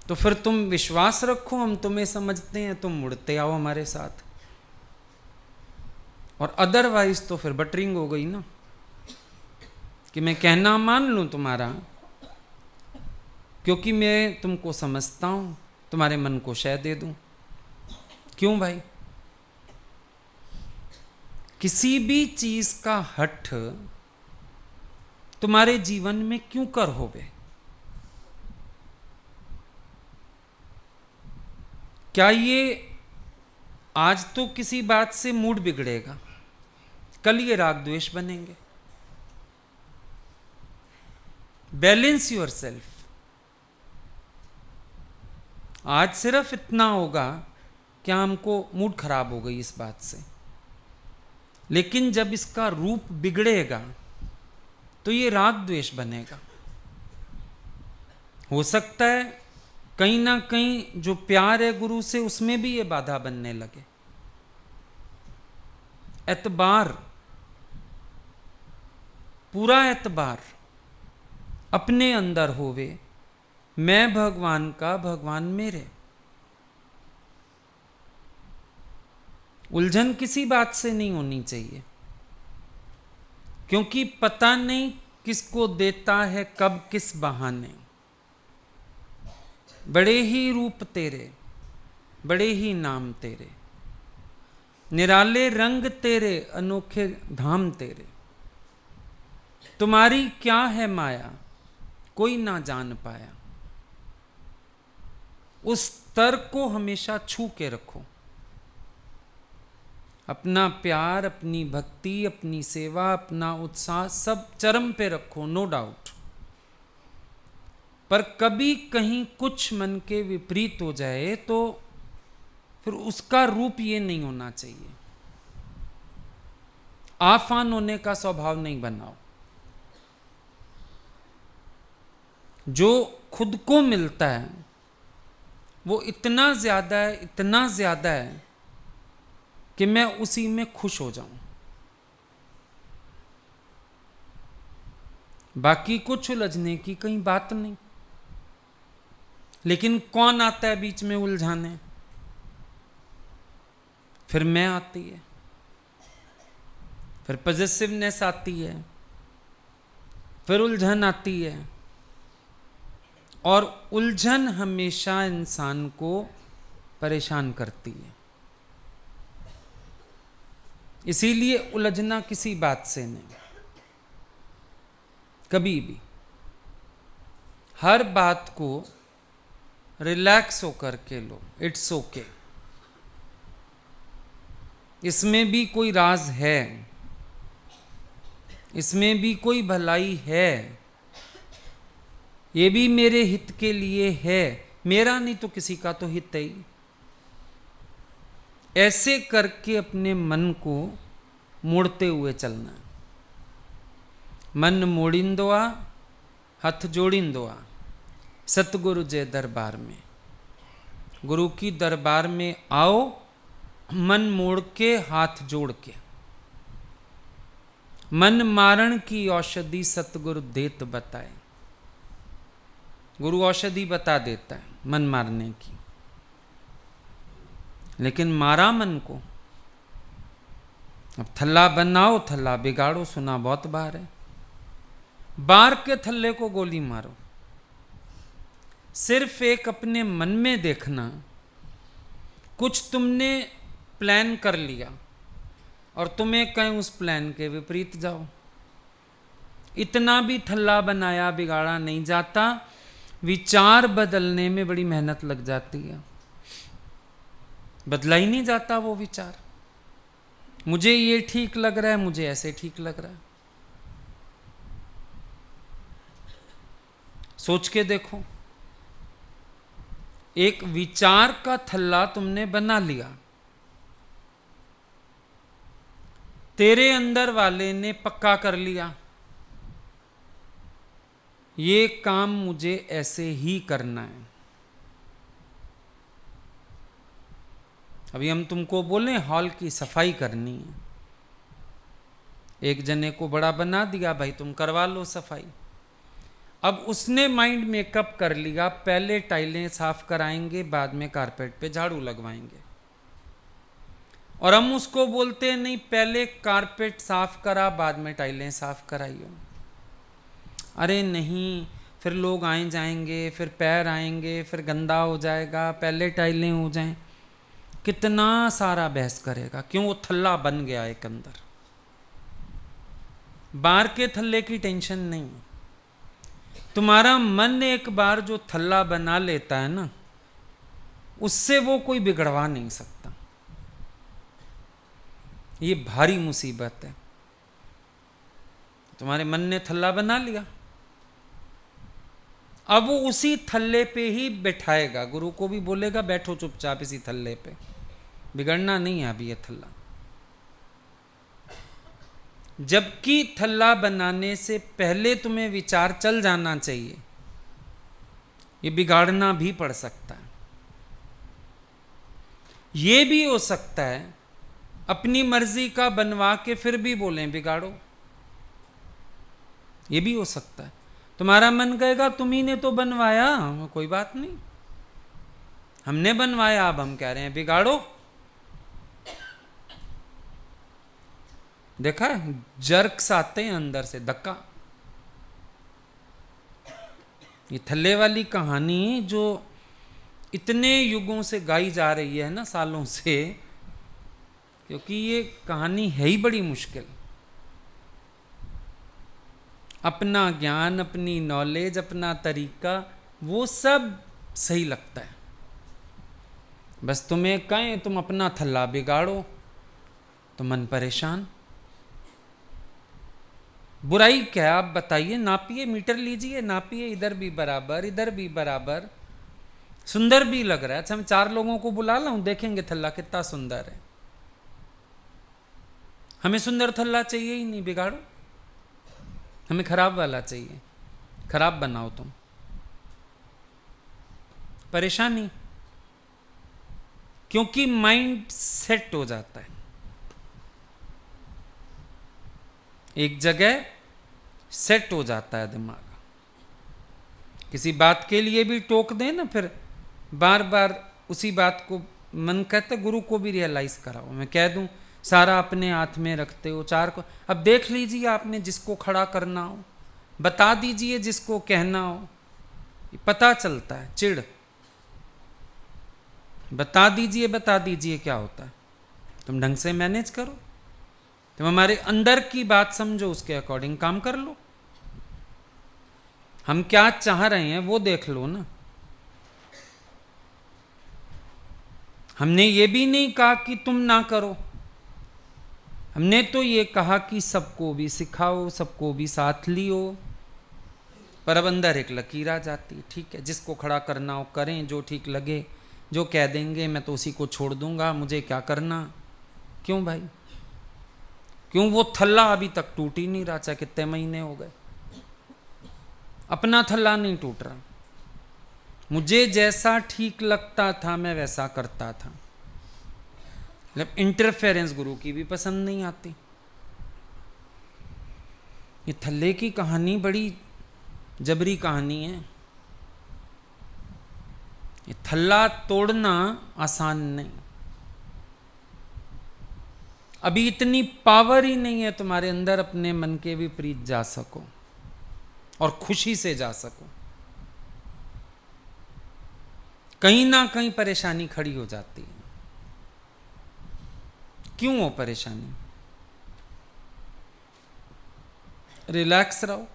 तो फिर तुम विश्वास रखो, हम तुम्हें समझते हैं, तुम मुड़ते आओ हमारे साथ, और अदरवाइज तो फिर बटरिंग हो गई ना, कि मैं कहना मान लूं तुम्हारा, क्योंकि मैं तुमको समझता हूं, तुम्हारे मन को शय दे दूं। क्यों भाई? किसी भी चीज का हठ तुम्हारे जीवन में क्यों कर होवे? क्या ये आज तो किसी बात से मूड बिगड़ेगा, कल ये राग द्वेष बनेंगे? Balance your self. आज सिर्फ इतना होगा कि हमको मूड खराब हो गई इस बात से, लेकिन जब इसका रूप बिगड़ेगा तो ये राग द्वेष बनेगा। हो सकता है कहीं ना कहीं जो प्यार है गुरु से, उसमें भी ये बाधा बनने लगे। एतबार, पूरा एतबार अपने अंदर होवे, मैं भगवान का, भगवान मेरे। उलझन किसी बात से नहीं होनी चाहिए, क्योंकि पता नहीं किसको देता है कब किस बहाने। बड़े ही रूप तेरे, बड़े ही नाम तेरे, निराले रंग तेरे, अनोखे धाम तेरे। तुम्हारी क्या है माया, कोई ना जान पाया। उस स्तर को हमेशा छू के रखो। अपना प्यार, अपनी भक्ति, अपनी सेवा, अपना उत्साह सब चरम पे रखो, नो डाउट। पर कभी कहीं कुछ मन के विपरीत हो जाए तो फिर उसका रूप ये नहीं होना चाहिए। आफान होने का स्वभाव नहीं बनाओ। जो खुद को मिलता है वो इतना ज्यादा है, इतना ज्यादा है कि मैं उसी में खुश हो जाऊं। बाकी कुछ उलझने की कहीं बात नहीं। लेकिन कौन आता है बीच में उलझाने? फिर मैं आती है, फिर पॉजिटिवनेस आती है, फिर उलझन आती है। और उलझन हमेशा इंसान को परेशान करती है। इसीलिए उलझना किसी बात से नहीं, कभी भी। हर बात को रिलैक्स होकर के लो, इट्स ओके। इसमें भी कोई राज है, इसमें भी कोई भलाई है, ये भी मेरे हित के लिए है, मेरा नहीं तो किसी का तो हित है ही। ऐसे करके अपने मन को मोड़ते हुए चलना। मन मोड़िंदोआ हथ जोड़ींदो आ सतगुरु जे दरबार में। गुरु की दरबार में आओ मन मोड़ के हाथ जोड़ के। मन मारण की औषधि सतगुरु देत बताए। गुरु औषधि बता देता है मन मारने की, लेकिन मारा मन को। अब थल्ला बनाओ थल्ला बिगाड़ो, सुना बहुत बार है। बार के थल्ले को गोली मारो। सिर्फ एक अपने मन में देखना, कुछ तुमने प्लान कर लिया और तुम्हें कहीं उस प्लान के विपरीत जाओ, इतना भी थल्ला बनाया बिगाड़ा नहीं जाता। विचार बदलने में बड़ी मेहनत लग जाती है, बदला ही नहीं जाता वो विचार। मुझे ये ठीक लग रहा है, मुझे ऐसे ठीक लग रहा है। सोच के देखो, एक विचार का थल्ला तुमने बना लिया, तेरे अंदर वाले ने पक्का कर लिया ये काम मुझे ऐसे ही करना है। अभी हम तुमको बोले हॉल की सफाई करनी है, एक जने को बड़ा बना दिया, भाई तुम करवा लो सफाई। अब उसने माइंड मेकअप कर लिया, पहले टाइलें साफ कराएंगे, बाद में कारपेट पे झाड़ू लगवाएंगे। और हम उसको बोलते हैं नहीं, पहले कारपेट साफ करा, बाद में टाइलें साफ कराइयो। अरे नहीं, फिर लोग आए जाएंगे, फिर पैर आएंगे, फिर गंदा हो जाएगा, पहले टाइलें हो जाएं। कितना सारा बहस करेगा, क्यों? वो थल्ला बन गया एक अंदर। बाहर के थल्ले की टेंशन नहीं। तुम्हारा मन एक बार जो थल्ला बना लेता है ना, उससे वो कोई बिगड़वा नहीं सकता। ये भारी मुसीबत है। तुम्हारे मन ने थल्ला बना लिया, अब वो उसी थल्ले पे ही बैठाएगा। गुरु को भी बोलेगा बैठो चुपचाप इसी थल्ले पे, बिगड़ना नहीं है अभी ये थल्ला। जबकि थल्ला बनाने से पहले तुम्हें विचार चल जाना चाहिए, ये बिगाड़ना भी पड़ सकता है। ये भी हो सकता है अपनी मर्जी का बनवा के फिर भी बोलें बिगाड़ो, ये भी हो सकता है। तुम्हारा मन कहेगा तुम्ही ने तो बनवाया, कोई बात नहीं, हमने बनवाया, अब हम कह रहे हैं बिगाड़ो। देखा है, जर्क्स आते हैं अंदर से, धक्का। ये थल्ले वाली कहानी जो इतने युगों से गाई जा रही है ना, सालों से, क्योंकि ये कहानी है ही बड़ी मुश्किल। अपना ज्ञान, अपनी नॉलेज, अपना तरीका, वो सब सही लगता है। बस तुम्हें कहें तुम अपना थल्ला बिगाड़ो तो मन परेशान। बुराई क्या, आप बताइए, नापिए, मीटर लीजिए, नापिए, इधर भी बराबर, इधर भी बराबर, सुंदर भी लग रहा है। अच्छा, मैं 4 लोगों को बुला लाऊं, देखेंगे थल्ला कितना सुंदर है। हमें सुंदर थल्ला चाहिए ही नहीं, बिगाड़ो। हमें खराब वाला चाहिए, खराब बनाओ तुम। परेशानी, क्योंकि माइंड सेट हो जाता है एक जगह, सेट हो जाता है दिमाग। किसी बात के लिए भी टोक दें ना, फिर बार बार उसी बात को मन कहता है गुरु को भी रियलाइज कराओ। मैं कह दूं सारा अपने हाथ में रखते हो, 4 को अब देख लीजिए, आपने जिसको खड़ा करना हो बता दीजिए, जिसको कहना हो पता चलता है। चिढ़, बता दीजिए क्या होता है। तुम ढंग से मैनेज करो, तुम हमारे अंदर की बात समझो, उसके अकॉर्डिंग काम कर लो। हम क्या चाह रहे हैं वो देख लो ना। हमने ये भी नहीं कहा कि तुम ना करो, हमने तो ये कहा कि सबको भी सिखाओ, सबको भी साथ लियो। पर अब अंदर एक लकीर आ जाती है, ठीक है जिसको खड़ा करना हो करें, जो ठीक लगे, जो कह देंगे मैं तो उसी को छोड़ दूंगा, मुझे क्या करना। क्यों भाई, क्यों? वो थल्ला अभी तक टूट ही नहीं रहा, चाहे कितने महीने हो गए। अपना थल्ला नहीं टूट रहा। मुझे जैसा ठीक लगता था मैं वैसा करता था। मतलब इंटरफेरेंस गुरु की भी पसंद नहीं आती। ये थल्ले की कहानी बड़ी जबरी कहानी है। ये थल्ला तोड़ना आसान नहीं। अभी इतनी पावर ही नहीं है तुम्हारे अंदर अपने मन के विपरीत जा सको और खुशी से जा सको। कहीं ना कहीं परेशानी खड़ी हो जाती है। क्यों हो परेशानी? रिलैक्स रहो।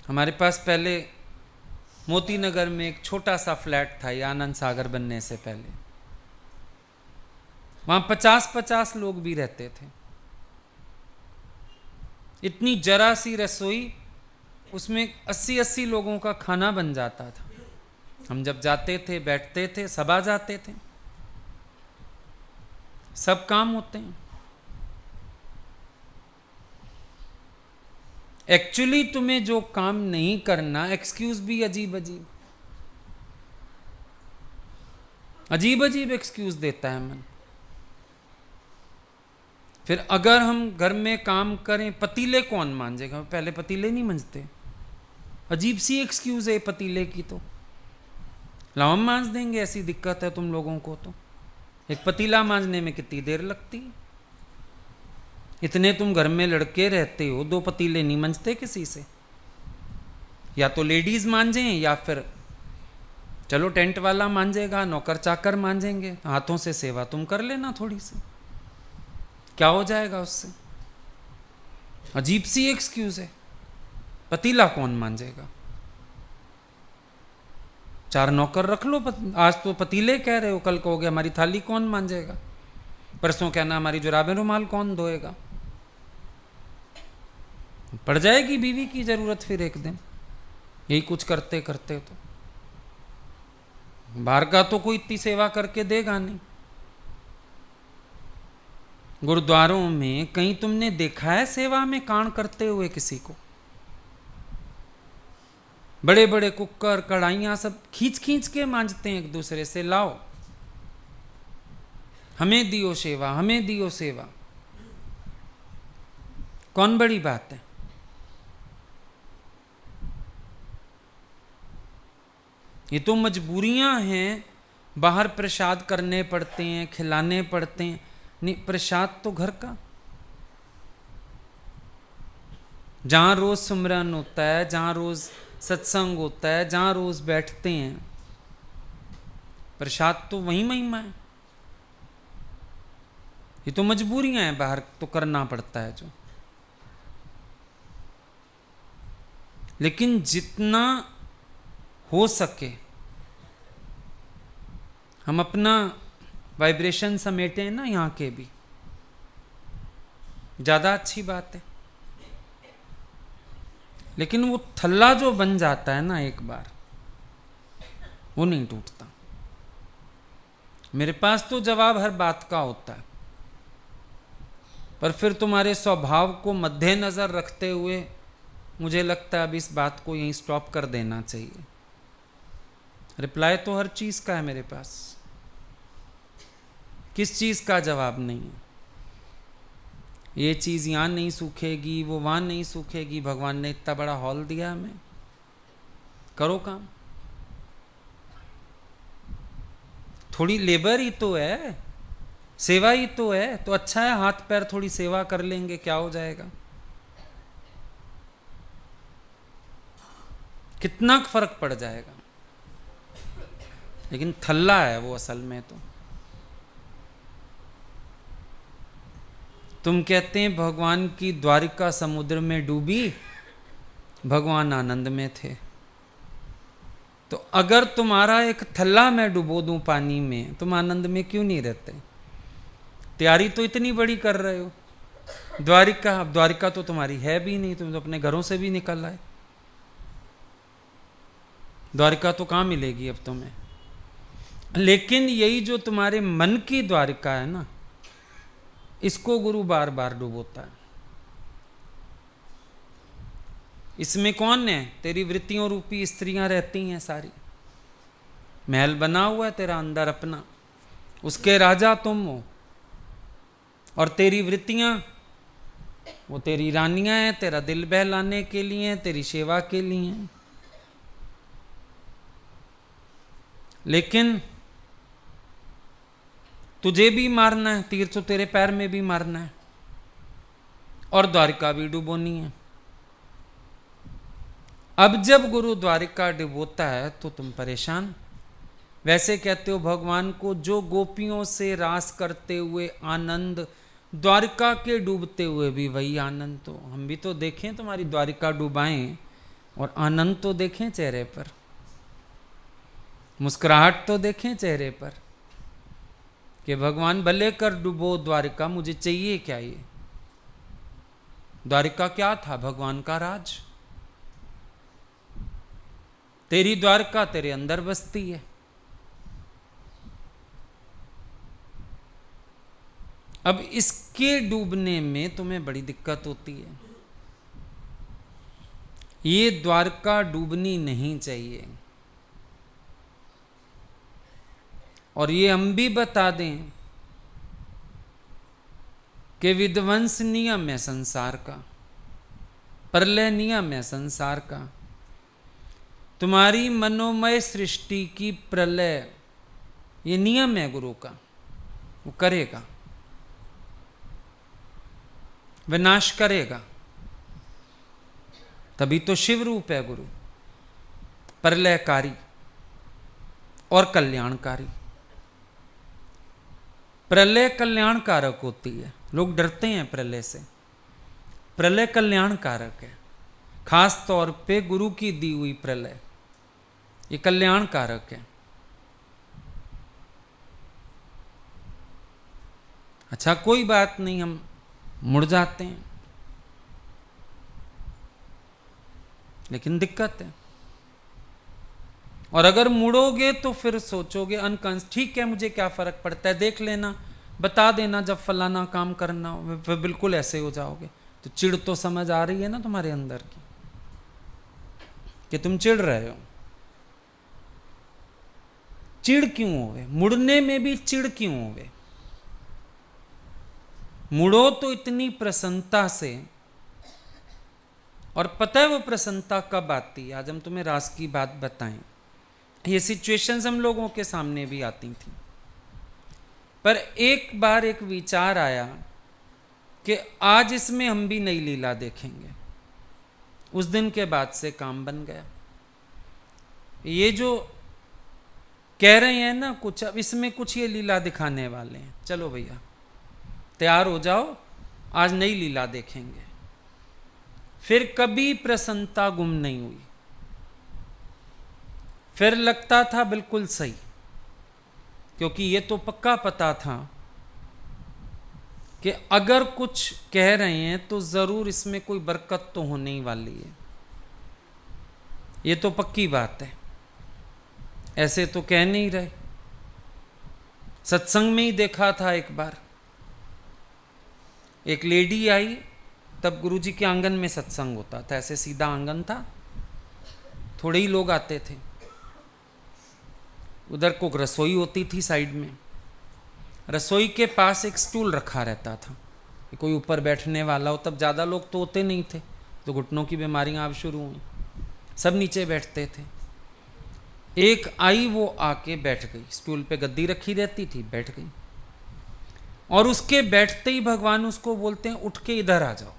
हमारे पास पहले मोती नगर में एक छोटा सा फ्लैट था, ये आनंद सागर बनने से पहले। वहां 50-50 लोग भी रहते थे। इतनी जरा सी रसोई, उसमें 80-80 लोगों का खाना बन जाता था। हम जब जाते थे बैठते थे, सब आ जाते थे, सब काम होते हैं। एक्चुअली तुम्हें जो काम नहीं करना, एक्सक्यूज भी अजीब अजीब अजीब अजीब एक्सक्यूज देता है मन। फिर अगर हम घर में काम करें, पतीले कौन मांजेगा? पहले पतीले नहीं मांजते। अजीब सी एक्सक्यूज है पतीले की। तो लाओ हम मांज देंगे, ऐसी दिक्कत है तुम लोगों को। तो एक पतीला मांजने में कितनी देर लगती है? इतने तुम घर में लड़के रहते हो, 2 पतीले नहीं मांजते किसी से। या तो लेडीज मांजें, या फिर चलो टेंट वाला मांजेगा, नौकर चाकर मांजेंगे, हाथों से सेवा तुम कर लेना थोड़ी सी, क्या हो जाएगा उससे? अजीब सी एक्सक्यूज है। पतीला कौन मांजेगा? 4 नौकर रख लो। आज तो पतीले कह रहे हो, कल कहोगे हमारी थाली कौन मांजेगा, परसों कहना हमारी जुराबे रुमाल कौन धोएगा। पड़ जाएगी बीवी की जरूरत फिर एक दिन, यही कुछ करते करते। तो बाहर का तो कोई इतनी सेवा करके देगा नहीं। गुरुद्वारों में कहीं तुमने देखा है सेवा में कान करते हुए किसी को? बड़े बड़े कुकर कढ़ाइयां सब खींच खींच के मांजते हैं एक दूसरे से, लाओ हमें दियो सेवा, हमें दियो सेवा। कौन बड़ी बात है? ये तो मजबूरियां हैं। बाहर प्रसाद करने पड़ते हैं, खिलाने पड़ते हैं। नहीं, प्रसाद तो घर का, जहां रोज सुमरन होता है, जहां रोज सत्संग होता है, जहां रोज बैठते हैं, प्रसाद तो वही महिमा है। ये तो मजबूरियां हैं, बाहर तो करना पड़ता है जो। लेकिन जितना हो सके हम अपना वाइब्रेशन समेटे हैं ना यहाँ के भी, ज़्यादा अच्छी बात है। लेकिन वो थल्ला जो बन जाता है ना एक बार, वो नहीं टूटता। मेरे पास तो जवाब हर बात का होता है, पर फिर तुम्हारे स्वभाव को मद्देनजर रखते हुए मुझे लगता है अब इस बात को यहीं स्टॉप कर देना चाहिए। रिप्लाई तो हर चीज़ का है मेरे पास, किस चीज़ का जवाब नहीं है। ये चीज़ यहाँ नहीं सूखेगी, वो वहाँ नहीं सूखेगी। भगवान ने इतना बड़ा हॉल दिया हमें, करो काम। थोड़ी लेबर ही तो है, सेवा ही तो है, तो अच्छा है हाथ पैर थोड़ी सेवा कर लेंगे, क्या हो जाएगा? कितना फर्क पड़ जाएगा। लेकिन थल्ला है वो असल में। तो तुम कहते हैं भगवान की द्वारिका समुद्र में डूबी, भगवान आनंद में थे। तो अगर तुम्हारा एक थल्ला मैं डुबो दूं पानी में, तुम आनंद में क्यों नहीं रहते? तैयारी तो इतनी बड़ी कर रहे हो। द्वारिका, अब द्वारिका तो तुम्हारी है भी नहीं, तुम तो अपने घरों से भी निकल आए। द्वारिका तो कहाँ मिलेगी अब तुम्हें? लेकिन यही जो तुम्हारे मन की द्वारिका है ना, इसको गुरु बार बार डुबोता है। इसमें कौन है? तेरी वृत्तियों रूपी स्त्रियां रहती हैं सारी। महल बना हुआ है तेरा अंदर अपना, उसके राजा तुम हो, और तेरी वृत्तियां वो तेरी रानियां हैं, तेरा दिल बहलाने के लिए, तेरी सेवा के लिए। लेकिन तुझे भी मारना है, तीर तो तेरे पैर में भी मारना है, और द्वारिका भी डुबोनी है। अब जब गुरु द्वारिका डुबोता है तो तुम परेशान। वैसे कहते हो भगवान को, जो गोपियों से रास करते हुए आनंद, द्वारिका के डूबते हुए भी वही आनंद। तो हम भी तो देखें तुम्हारी द्वारिका डुबाएं और आनंद तो देखें चेहरे पर, मुस्कुराहट तो देखें चेहरे पर, कि भगवान भले कर डुबो द्वारिका, मुझे चाहिए क्या ये। द्वारिका क्या था? भगवान का राज। तेरी द्वारिका तेरे अंदर बसती है। अब इसके डूबने में तुम्हें बड़ी दिक्कत होती है। ये द्वारका डूबनी नहीं चाहिए। और ये हम भी बता दें कि विध्वंस नियम है संसार का, प्रलय नियम है संसार का। तुम्हारी मनोमय सृष्टि की प्रलय, ये नियम है गुरु का, वो करेगा, विनाश करेगा। तभी तो शिव रूप है गुरु, प्रलयकारी और कल्याणकारी। प्रलय कल्याणकारक होती है, लोग डरते हैं प्रलय से। प्रलय कल्याणकारक है, खास तौर पे गुरु की दी हुई प्रलय ये कल्याणकारक है। अच्छा कोई बात नहीं, हम मुड़ जाते हैं, लेकिन दिक्कत है। और अगर मुड़ोगे तो फिर सोचोगे अनकंस, ठीक है मुझे क्या फर्क पड़ता है, देख लेना, बता देना जब फलाना काम करना हो, फिर बिल्कुल ऐसे हो जाओगे। तो चिढ़ तो समझ आ रही है ना तुम्हारे अंदर की, कि तुम चिढ़ रहे हो। चिढ़ क्यों होवे? मुड़ने में भी चिढ़ क्यों होवे? मुड़ो तो इतनी प्रसन्नता से। और पता है वो प्रसन्नता कब आती है? आज हम तुम्हें रास की बात बताएं। ये सिचुएशंस हम लोगों के सामने भी आती थी, पर एक बार एक विचार आया कि आज इसमें हम भी नई लीला देखेंगे। उस दिन के बाद से काम बन गया। ये जो कह रहे हैं ना कुछ, अब इसमें कुछ ये लीला दिखाने वाले हैं, चलो भैया तैयार हो जाओ, आज नई लीला देखेंगे। फिर कभी प्रसन्नता गुम नहीं हुई, फिर लगता था बिल्कुल सही, क्योंकि ये तो पक्का पता था कि अगर कुछ कह रहे हैं तो जरूर इसमें कोई बरकत तो होने ही वाली है। ये तो पक्की बात है, ऐसे तो कह नहीं रहे। सत्संग में ही देखा था एक बार, एक लेडी आई, तब गुरुजी के आंगन में सत्संग होता था, ऐसे सीधा आंगन था, थोड़े ही लोग आते थे। उधर को रसोई होती थी साइड में, रसोई के पास एक स्टूल रखा रहता था, कोई ऊपर बैठने वाला हो। तब ज़्यादा लोग तो होते नहीं थे, तो घुटनों की बीमारियां अब शुरू हुई, सब नीचे बैठते थे। एक आई, वो आके बैठ गई, स्टूल पे गद्दी रखी रहती थी, बैठ गई। और उसके बैठते ही भगवान उसको बोलते हैं उठ के इधर आ जाओ।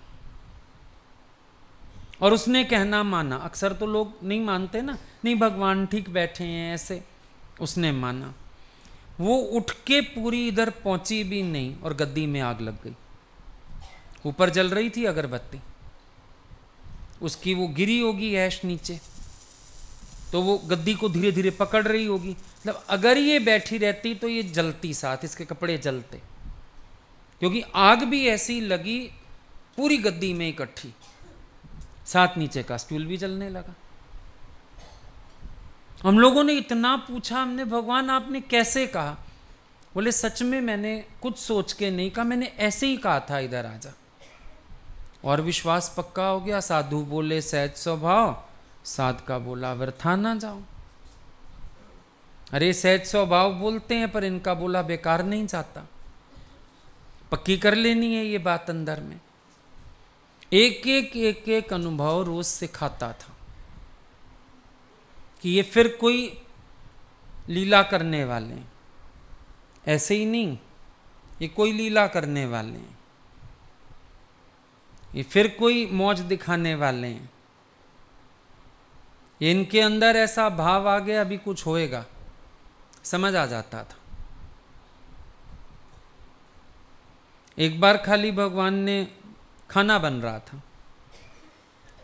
और उसने कहना माना। अक्सर तो लोग नहीं मानते ना, नहीं भगवान ठीक बैठे हैं ऐसे, उसने माना। वो उठ के पूरी इधर पहुंची भी नहीं और गद्दी में आग लग गई। ऊपर जल रही थी अगरबत्ती, उसकी वो गिरी होगी ऐश नीचे, तो वो गद्दी को धीरे धीरे पकड़ रही होगी। मतलब अगर ये बैठी रहती तो ये जलती साथ, इसके कपड़े जलते, क्योंकि आग भी ऐसी लगी पूरी गद्दी में इकट्ठी, साथ नीचे का स्टूल भी जलने लगा। हम लोगों ने इतना पूछा, हमने भगवान आपने कैसे कहा? बोले सच में मैंने कुछ सोच के नहीं कहा, मैंने ऐसे ही कहा था इधर आजा। और विश्वास पक्का हो गया। साधु बोले सहज स्वभाव, साध का बोला वृथा ना जाओ। अरे सहज स्वभाव बोलते हैं पर इनका बोला बेकार नहीं जाता। पक्की कर लेनी है ये बात अंदर में। एक एक अनुभव रोज सिखाता था कि ये फिर कोई लीला करने वाले हैं। ऐसे ही नहीं, ये कोई लीला करने वाले हैं, ये फिर कोई मौज दिखाने वाले हैं। ये इनके अंदर ऐसा भाव आ गया, अभी कुछ होएगा, समझ आ जाता था। एक बार खाली भगवान ने खाना बन रहा था,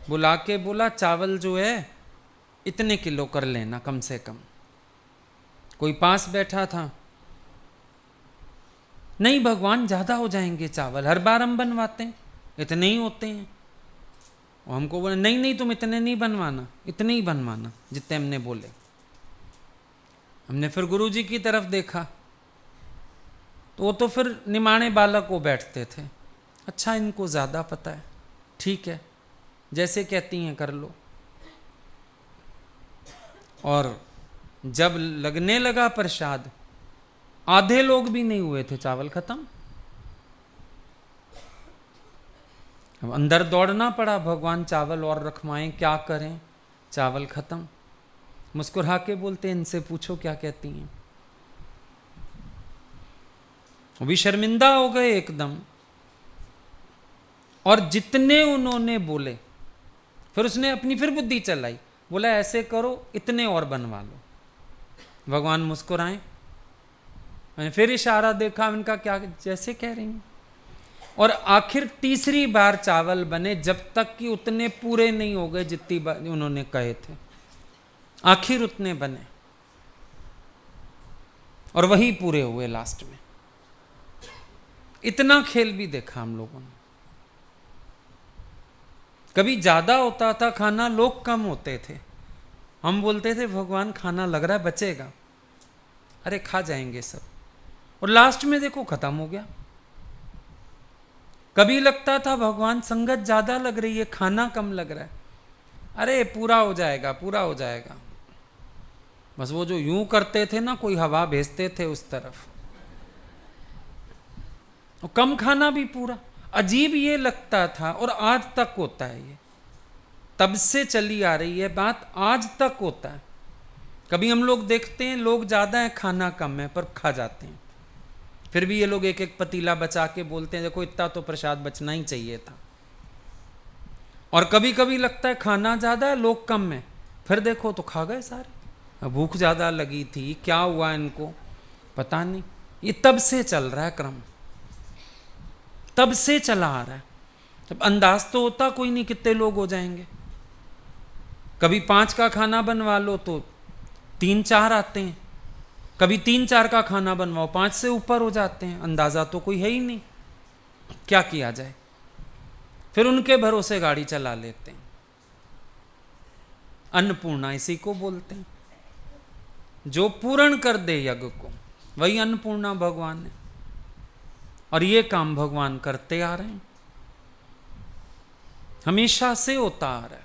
बुला के बोला चावल जो है इतने किलो कर लेना कम से कम। कोई पास बैठा था, नहीं भगवान ज्यादा हो जाएंगे चावल, हर बार हम बनवाते हैं, इतने ही होते हैं। और हमको बोला नहीं नहीं तुम इतने नहीं बनवाना, इतने ही बनवाना जितने हमने बोले। हमने फिर गुरुजी की तरफ देखा तो वो तो फिर निमाणे बालक को बैठते थे। अच्छा इनको ज़्यादा पता है, ठीक है जैसे कहती हैं कर लो। और जब लगने लगा प्रसाद, आधे लोग भी नहीं हुए थे, चावल खत्म। अब अंदर दौड़ना पड़ा, भगवान चावल और रखवाएं, क्या करें, चावल खत्म। मुस्कुरा के बोलते इनसे पूछो क्या कहती हैं। वो भी शर्मिंदा हो गए एकदम। और जितने उन्होंने बोले, फिर उसने अपनी फिर बुद्धि चलाई, बोला ऐसे करो इतने और बनवा लो। भगवान मुस्कुराए, मैंने फिर इशारा देखा इनका, क्या जैसे कह रही हैं। और आखिर तीसरी बार चावल बने, जब तक कि उतने पूरे नहीं हो गए जितनी बार उन्होंने कहे थे, आखिर उतने बने और वही पूरे हुए लास्ट में। इतना खेल भी देखा हम लोगों ने। कभी ज्यादा होता था खाना, लोग कम होते थे, हम बोलते थे भगवान खाना लग रहा है बचेगा, अरे खा जाएंगे सब, और लास्ट में देखो खत्म हो गया। कभी लगता था भगवान संगत ज्यादा लग रही है, खाना कम लग रहा है, अरे पूरा हो जाएगा पूरा हो जाएगा। बस वो जो यूं करते थे ना, कोई हवा भेजते थे उस तरफ, और कम खाना भी पूरा। अजीब ये लगता था, और आज तक होता है ये, तब से चली आ रही है बात, आज तक होता है। कभी हम लोग देखते हैं लोग ज्यादा हैं खाना कम है, पर खा जाते हैं। फिर भी ये लोग एक एक पतीला बचा के बोलते हैं देखो इतना तो प्रसाद बचना ही चाहिए था। और कभी कभी लगता है खाना ज्यादा है लोग कम है, फिर देखो तो खा गए सारे। भूख ज्यादा लगी थी, क्या हुआ इनको पता नहीं। ये तब से चल रहा है क्रम, तब से चला आ रहा है। तब अंदाज तो होता कोई नहीं कितने लोग हो जाएंगे। कभी 5 का खाना बनवा लो तो 3-4 आते हैं, कभी 3-4 का खाना बनवाओ 5 से ऊपर हो जाते हैं। अंदाजा तो कोई है ही नहीं, क्या किया जाए। फिर उनके भरोसे गाड़ी चला लेते हैं। अन्नपूर्णा इसी को बोलते हैं, जो पूर्ण कर दे यज्ञ को, वही अन्नपूर्णा भगवान है। और ये काम भगवान करते आ रहे हैं, हमेशा से होता आ रहा है।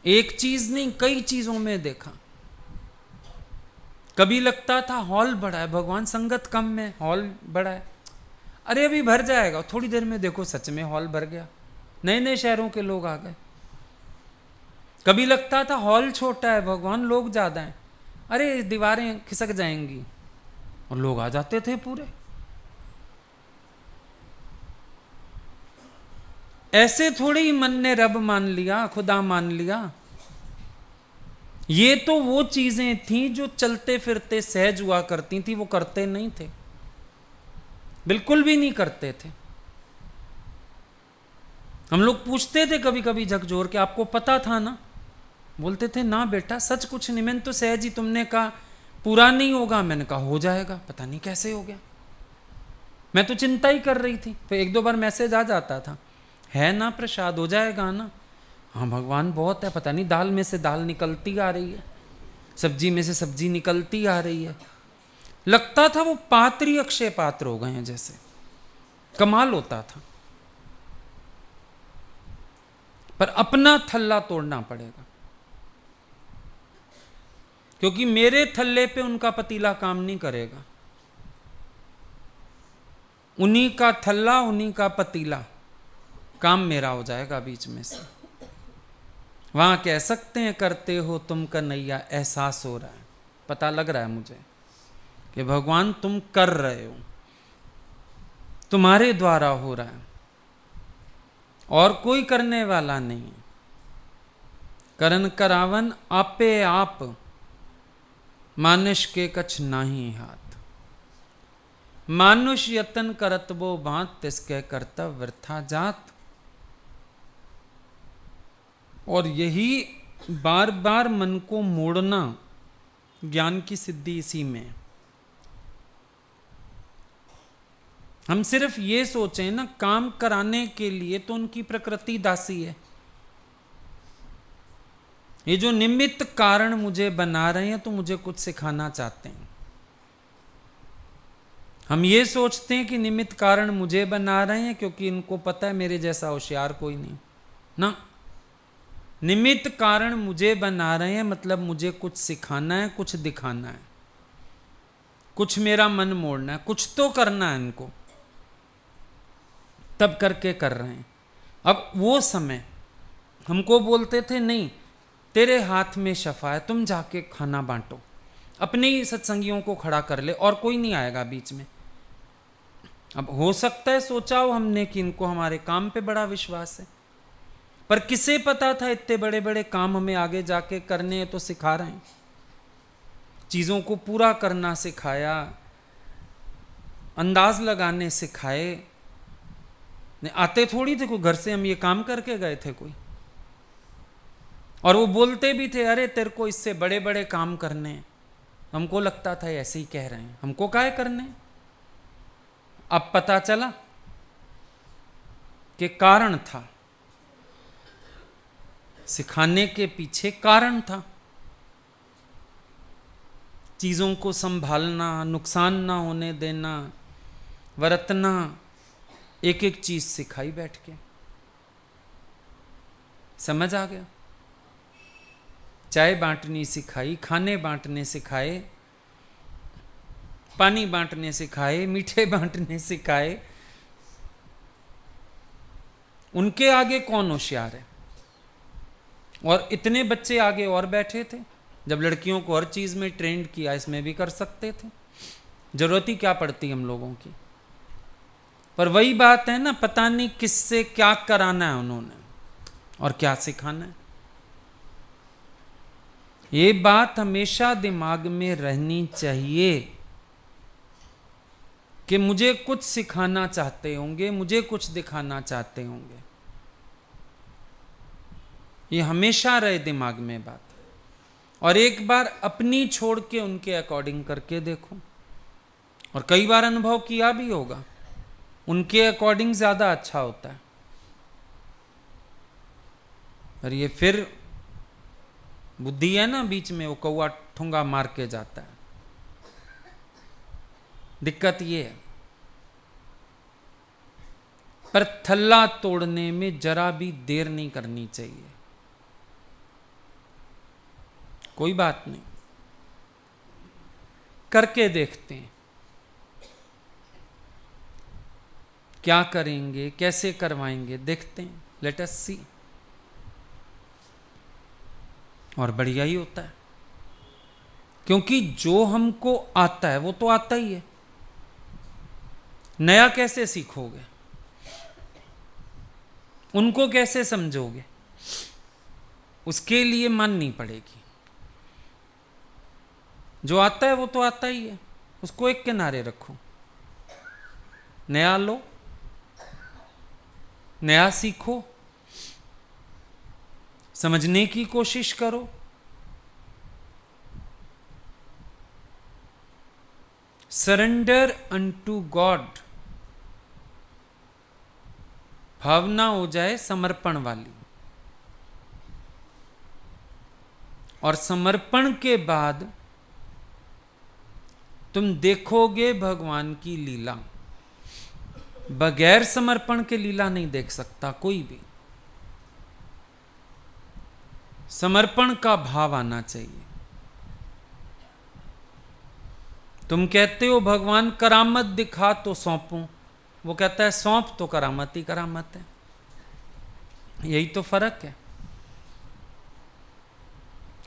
एक चीज नहीं, कई चीजों में देखा। कभी लगता था हॉल बड़ा है, भगवान संगत कम है, हॉल बड़ा है, अरे अभी भर जाएगा, थोड़ी देर में देखो सच में हॉल भर गया, नए नए शहरों के लोग आ गए। कभी लगता था हॉल छोटा है, भगवान लोग ज्यादा हैं, अरे दीवारें खिसक जाएंगी, और लोग आ जाते थे पूरे। ऐसे थोड़ी ही मन ने रब मान लिया, खुदा मान लिया। ये तो वो चीजें थी जो चलते फिरते सहज हुआ करती थी, वो करते नहीं थे, बिल्कुल भी नहीं करते थे। हम लोग पूछते थे कभी कभी झकझोर के, आपको पता था ना? बोलते थे ना बेटा सच कुछ नहीं, मैंने तो सहज ही, तुमने कहा पूरा नहीं होगा, मैंने कहा हो जाएगा, पता नहीं कैसे हो गया, मैं तो चिंता ही कर रही थी। फिर 1-2 बार मैसेज आ जाता था, है ना प्रसाद, हो जाएगा ना? हाँ भगवान बहुत है, पता नहीं दाल में से दाल निकलती आ रही है, सब्जी में से सब्जी निकलती आ रही है। लगता था वो पात्र ही अक्षय पात्र हो गए हैं जैसे, कमाल होता था। पर अपना थल्ला तोड़ना पड़ेगा, क्योंकि मेरे थल्ले पे उनका पतीला काम नहीं करेगा। उन्हीं का थल्ला, उन्हीं का पतीला, काम मेरा हो जाएगा बीच में से। वहां कह सकते हैं करते हो तुम कन्हैया, एहसास हो रहा है, पता लग रहा है मुझे कि भगवान तुम कर रहे हो, तुम्हारे द्वारा हो रहा है, और कोई करने वाला नहीं। करन करावन आपे आप, मानुष के कछ नाही हाथ। मानुष यतन करत वो बात, तिसके कर्तव्य वृथा जात। और यही बार बार मन को मोड़ना, ज्ञान की सिद्धि इसी में। हम सिर्फ ये सोचें ना, काम कराने के लिए तो उनकी प्रकृति दासी है। ये जो निमित्त कारण मुझे बना रहे हैं तो मुझे कुछ सिखाना चाहते हैं। हम ये सोचते हैं कि निमित्त कारण मुझे बना रहे हैं क्योंकि इनको पता है मेरे जैसा होशियार कोई नहीं ना। निमित्त कारण मुझे बना रहे हैं मतलब मुझे कुछ सिखाना है, कुछ दिखाना है, कुछ मेरा मन मोड़ना है, कुछ तो करना है इनको, तब करके कर रहे हैं। अब वो समय हमको बोलते थे नहीं, तेरे हाथ में शफा है, तुम जाके खाना बांटो, अपने ही सत्संगियों को खड़ा कर ले और कोई नहीं आएगा बीच में। अब हो सकता है सोचा हो हमने कि इनको हमारे काम पे बड़ा विश्वास है, पर किसे पता था इतने बड़े बड़े काम हमें आगे जाके करने हैं, तो सिखा रहे हैं, चीज़ों को पूरा करना सिखाया, अंदाज लगाने सिखाए। नहीं आते थोड़ी थे कोई घर से, हम ये काम करके गए थे कोई। और वो बोलते भी थे अरे तेरे को इससे बड़े बड़े काम करने हैं। हमको लगता था ऐसे ही कह रहे हैं, हमको काहे करने। अब पता चला कि कारण था, सिखाने के पीछे कारण था। चीज़ों को संभालना, नुकसान ना होने देना, वरतना, एक एक चीज़ सिखाई बैठ के। समझ आ गया? चाय बांटनी सिखाई, खाने बांटने सिखाए, पानी बांटने सिखाए, मीठे बांटने सिखाए। उनके आगे कौन होशियार है। और इतने बच्चे आगे और बैठे थे, जब लड़कियों को हर चीज़ में ट्रेंड किया, इसमें भी कर सकते थे, जरूरत ही क्या पड़ती हम लोगों की। पर वही बात है ना, पता नहीं किससे क्या कराना है उन्होंने और क्या सिखाना है। ये बात हमेशा दिमाग में रहनी चाहिए कि मुझे कुछ सिखाना चाहते होंगे, मुझे कुछ दिखाना चाहते होंगे। ये हमेशा रहे दिमाग में बात। और एक बार अपनी छोड़ के उनके अकॉर्डिंग करके देखो, और कई बार अनुभव किया भी होगा, उनके अकॉर्डिंग ज्यादा अच्छा होता है। और ये फिर बुद्धि है ना बीच में, वो कौआ ठुंगा मार के जाता है। दिक्कत ये है। पर थल्ला तोड़ने में जरा भी देर नहीं करनी चाहिए। कोई बात नहीं, करके देखते हैं क्या करेंगे, कैसे करवाएंगे, देखते हैं, लेट अस सी। और बढ़िया ही होता है, क्योंकि जो हमको आता है वो तो आता ही है। नया कैसे सीखोगे, उनको कैसे समझोगे, उसके लिए माननी पड़ेगी। जो आता है वो तो आता ही है, उसको एक किनारे रखो, नया लो, नया सीखो, समझने की कोशिश करो। सरेंडर अनटू गॉड, भावना हो जाए समर्पण वाली। और समर्पण के बाद तुम देखोगे भगवान की लीला। बगैर समर्पण के लीला नहीं देख सकता कोई भी। समर्पण का भाव आना चाहिए। तुम कहते हो भगवान करामत दिखा तो सौंपूं, वो कहता है सौंप तो करामत ही करामत है। यही तो फर्क है।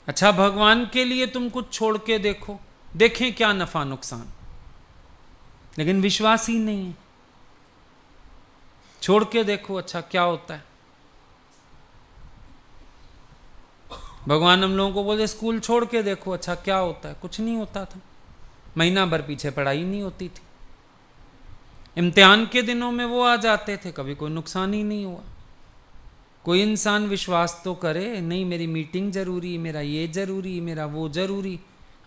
अच्छा, भगवान के लिए तुम कुछ छोड़ के देखो, देखें क्या नफा नुकसान, लेकिन विश्वास ही नहीं है। छोड़ के देखो अच्छा क्या होता है। भगवान हम लोगों को बोले स्कूल छोड़ के देखो अच्छा क्या होता है, कुछ नहीं होता था। महीना भर पीछे पढ़ाई नहीं होती थी। इम्तिहान के दिनों में वो आ जाते थे, कभी कोई नुकसान ही नहीं हुआ। कोई इंसान विश्वास तो करे, नहीं मेरी मीटिंग जरूरी, मेरा ये जरूरी, मेरा वो जरूरी।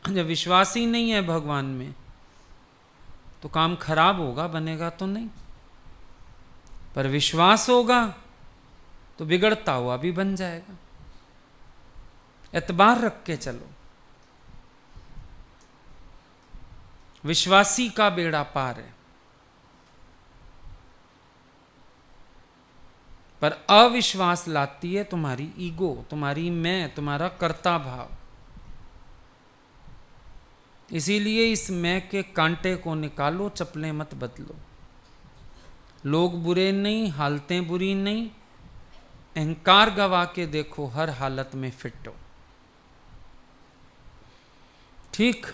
जब विश्वास ही नहीं है भगवान में तो काम खराब होगा, बनेगा तो नहीं। पर विश्वास होगा तो बिगड़ता हुआ भी बन जाएगा। एतबार रख के चलो। विश्वासी का बेड़ा पार है। पर अविश्वास लाती है तुम्हारी ईगो, तुम्हारी मैं, तुम्हारा कर्ता भाव। इसीलिए इस मैं के कांटे को निकालो, चप्पलें मत बदलो। लोग बुरे नहीं, हालतें बुरी नहीं, अहंकार गवा के देखो, हर हालत में फिट हो। ठीक।